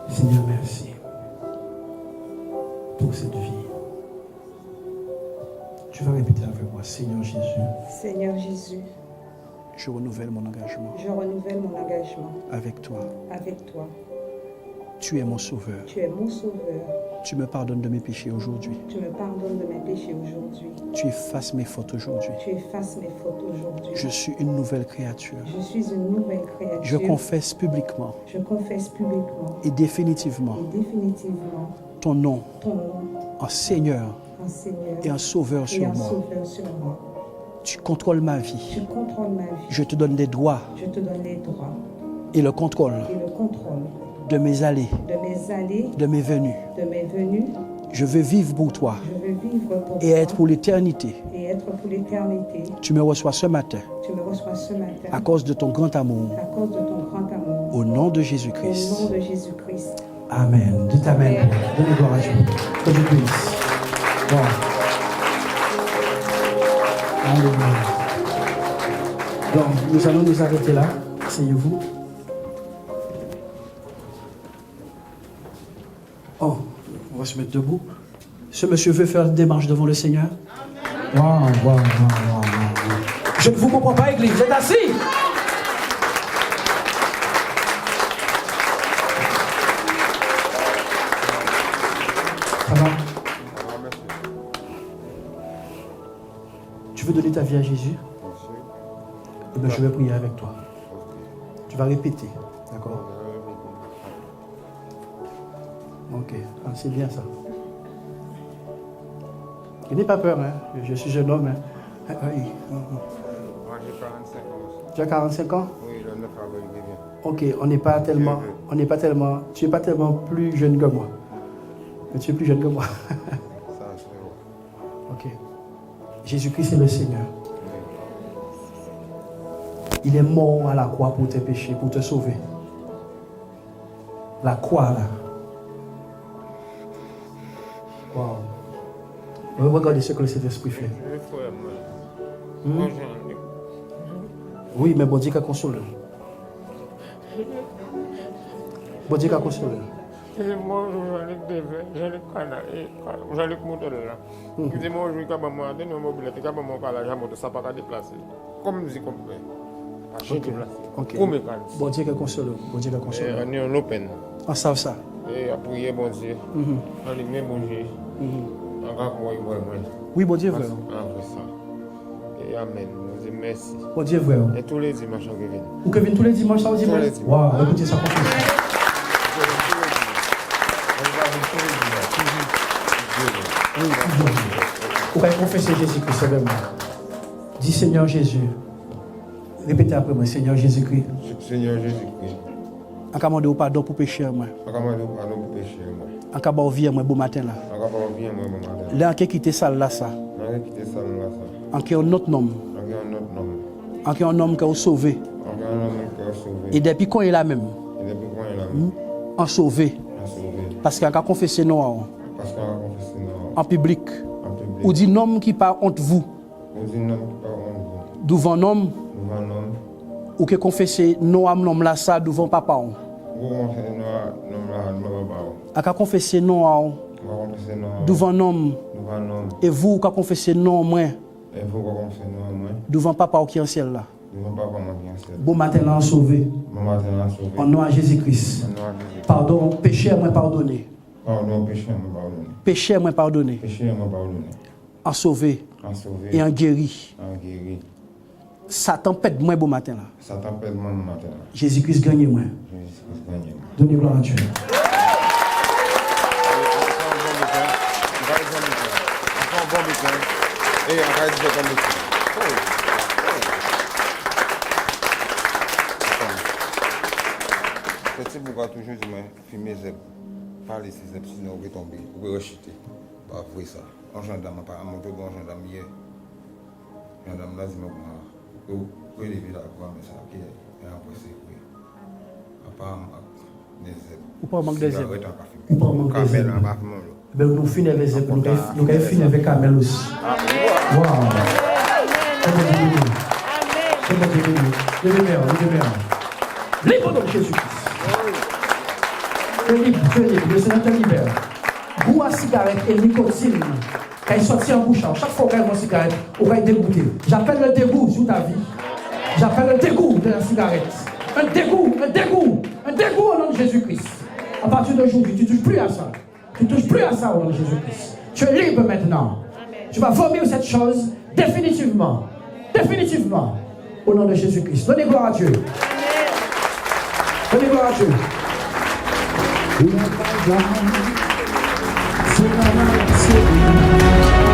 Seigneur, merci pour cette vie. Tu vas répéter avec moi, Seigneur Jésus. Seigneur Jésus, Je renouvelle mon engagement je renouvelle mon engagement avec toi. avec toi. Tu es mon sauveur. Tu es mon sauveur. Tu me pardonnes de mes péchés aujourd'hui. Tu me pardonnes de mes péchés aujourd'hui. Tu effaces mes fautes aujourd'hui. Tu effaces mes fautes aujourd'hui. Je suis une nouvelle créature. Je suis une nouvelle créature. Je confesse publiquement Je confesse publiquement et définitivement et définitivement ton nom ton nom en Seigneur en Seigneur et en Sauveur et sur en moi. sauveur sur moi. Tu contrôles ma vie. Tu contrôles ma vie. Je te donne des droits Je te donne les droits et le contrôle et le contrôle de mes allées, de mes allées, de mes venues. de mes venues. Je veux vivre pour toi Je veux vivre pour et toi être pour l'éternité. et être pour l'éternité. Tu me reçois ce matin Tu me reçois ce matin à cause de ton grand amour. à cause de ton grand amour. Au nom de Au Jésus-Christ. nom de Jésus-Christ. Amen. Dites Amen. Donnez gloire à Dieu. Que Dieu bénisse. Bon. Alléluia. Donc, nous allons nous arrêter là. Asseyez-vous. Oh, on va se mettre debout. Ce monsieur veut faire une démarche devant le Seigneur. Wow. Je ne vous comprends pas, Église. Vous êtes assis. Ça va? Tu veux donner ta vie à Jésus? Eh bien, je vais prier avec toi. Tu vas répéter. D'accord? Ok. Ah, c'est bien ça. Et n'aie pas peur, hein. Je suis jeune homme. Hein. Oui. Moi, j'ai 45 ans. Tu as 45 ans? Oui, le 9 avril qui vient. Ok, tu n'es pas tellement plus jeune que moi. Mais tu es plus jeune que moi. Ça, c'est vrai. Ok. Jésus-Christ est le Seigneur. Il est mort à la croix pour tes péchés, pour te sauver. La croix, là. Wow. Regardez ce que le Saint-Esprit fait. Je vais faire, moi. Moi, j'en ai. Oui, mais bon Dieu qu'a consolé. Bon Dieu qu'a consolé. Moi, j'allais monter là. Moi, je vais monter dans mobilité, je vais monter ça pas déplacer. Comme nous y comprenons. Ok. Comme mécanisme. Bon Dieu qu'a consolé. Bon Dieu qu'a consolé. On est en open. On sait ça. Et à prier, bon Dieu. On est même bon Dieu. Encore moi, Oui, bon Dieu vrai. après ça. Et amen. Nous disons merci. Bon Dieu vrai. Et tous les dimanches qui viennent. Ou que viennent tous les dimanches, ça au dimanche. Tous les dimanches. Waouh, écoutez ça comme ça. Vous pouvez confesser Jésus-Christ avec moi. Dis Seigneur Jésus. Répétez après moi, Seigneur Jésus-Christ. Seigneur Jésus-Christ. En commande au pardon pour pécher moi. Encore pardon pour péché, moi. En commande vie moi bon matin là. Encore bien, moi, mon matin. Là en qui quitter ça là ça. On a quitté ça, là, ça. En qui un autre nom. On a un autre nom. En qui un homme qui a sauvé. On a un homme qui a sauvé. Et depuis quand il est là même. Et depuis quand il est là, En sauvé. on a sauvé. Parce qu'il a confessé non Parce qu'on a confessé non. en public. En public. Ou dit nom qui pas honte vous. On dit non, qui pas honte. Devant nom. Devant l'homme. Ou que confesser non à nom là ça devant papa. Ou on fait non, non, là, non, bah, A confesser non on va confesser non. devant nom. Devant l'homme. Et vous qui confessez non moi Et vous, qu'on confesse non, moi. devant papa qui est en ciel là. Devant pas comment bien c'est. Bon matin là sauvé. Mon matin, on a sauvé. En nom à Jésus-Christ. On a Jésus. Pardon, péché moi pardonné. Pardon, péché, moi pardonné. Péché moi pardonné. Péché, moi pardonné. En sauvé En sauvé. et en guéri. En guéri. Satan pète moi bon matin là. Ça t'appelle moi mon matin. Jésus-Christ gagne moi. Jésus-Christ gagne. Donnez gloire à Dieu. C'est pourquoi toujours je me filme zèbre. Parler ces zèbres sinon on va tomber, on va rechuter. Pas vrai ça. Un gendarme pas mon peu bon gendarme hier. Gendarme là dit moi pour lever la voix mais ça OK et après c'est oui. Apparemment des zèbres. Ou pas manque des zèbres. Ou pas manque des zèbres. Ben nous finissons avec zèbres. Nous allons finir avec Camel aussi. Wow. Libre de Jésus-Christ. Tu es libre, le Seigneur te libère. Goût à cigarette et nicotine, quand il sortit en bouche, chaque fois qu'il y a une cigarette, on va être dégoûté. J'appelle le dégoût sur ta vie. J'appelle le dégoût de la cigarette. Un dégoût au nom de Jésus-Christ. À partir d'aujourd'hui, tu ne touches plus à ça. Tu ne touches plus à ça au nom de Jésus-Christ. Tu es libre maintenant. Tu vas vomir cette chose définitivement. Définitivement. Au nom de Jésus-Christ. Donnez gloire à Dieu. Donnez gloire à Dieu. C'est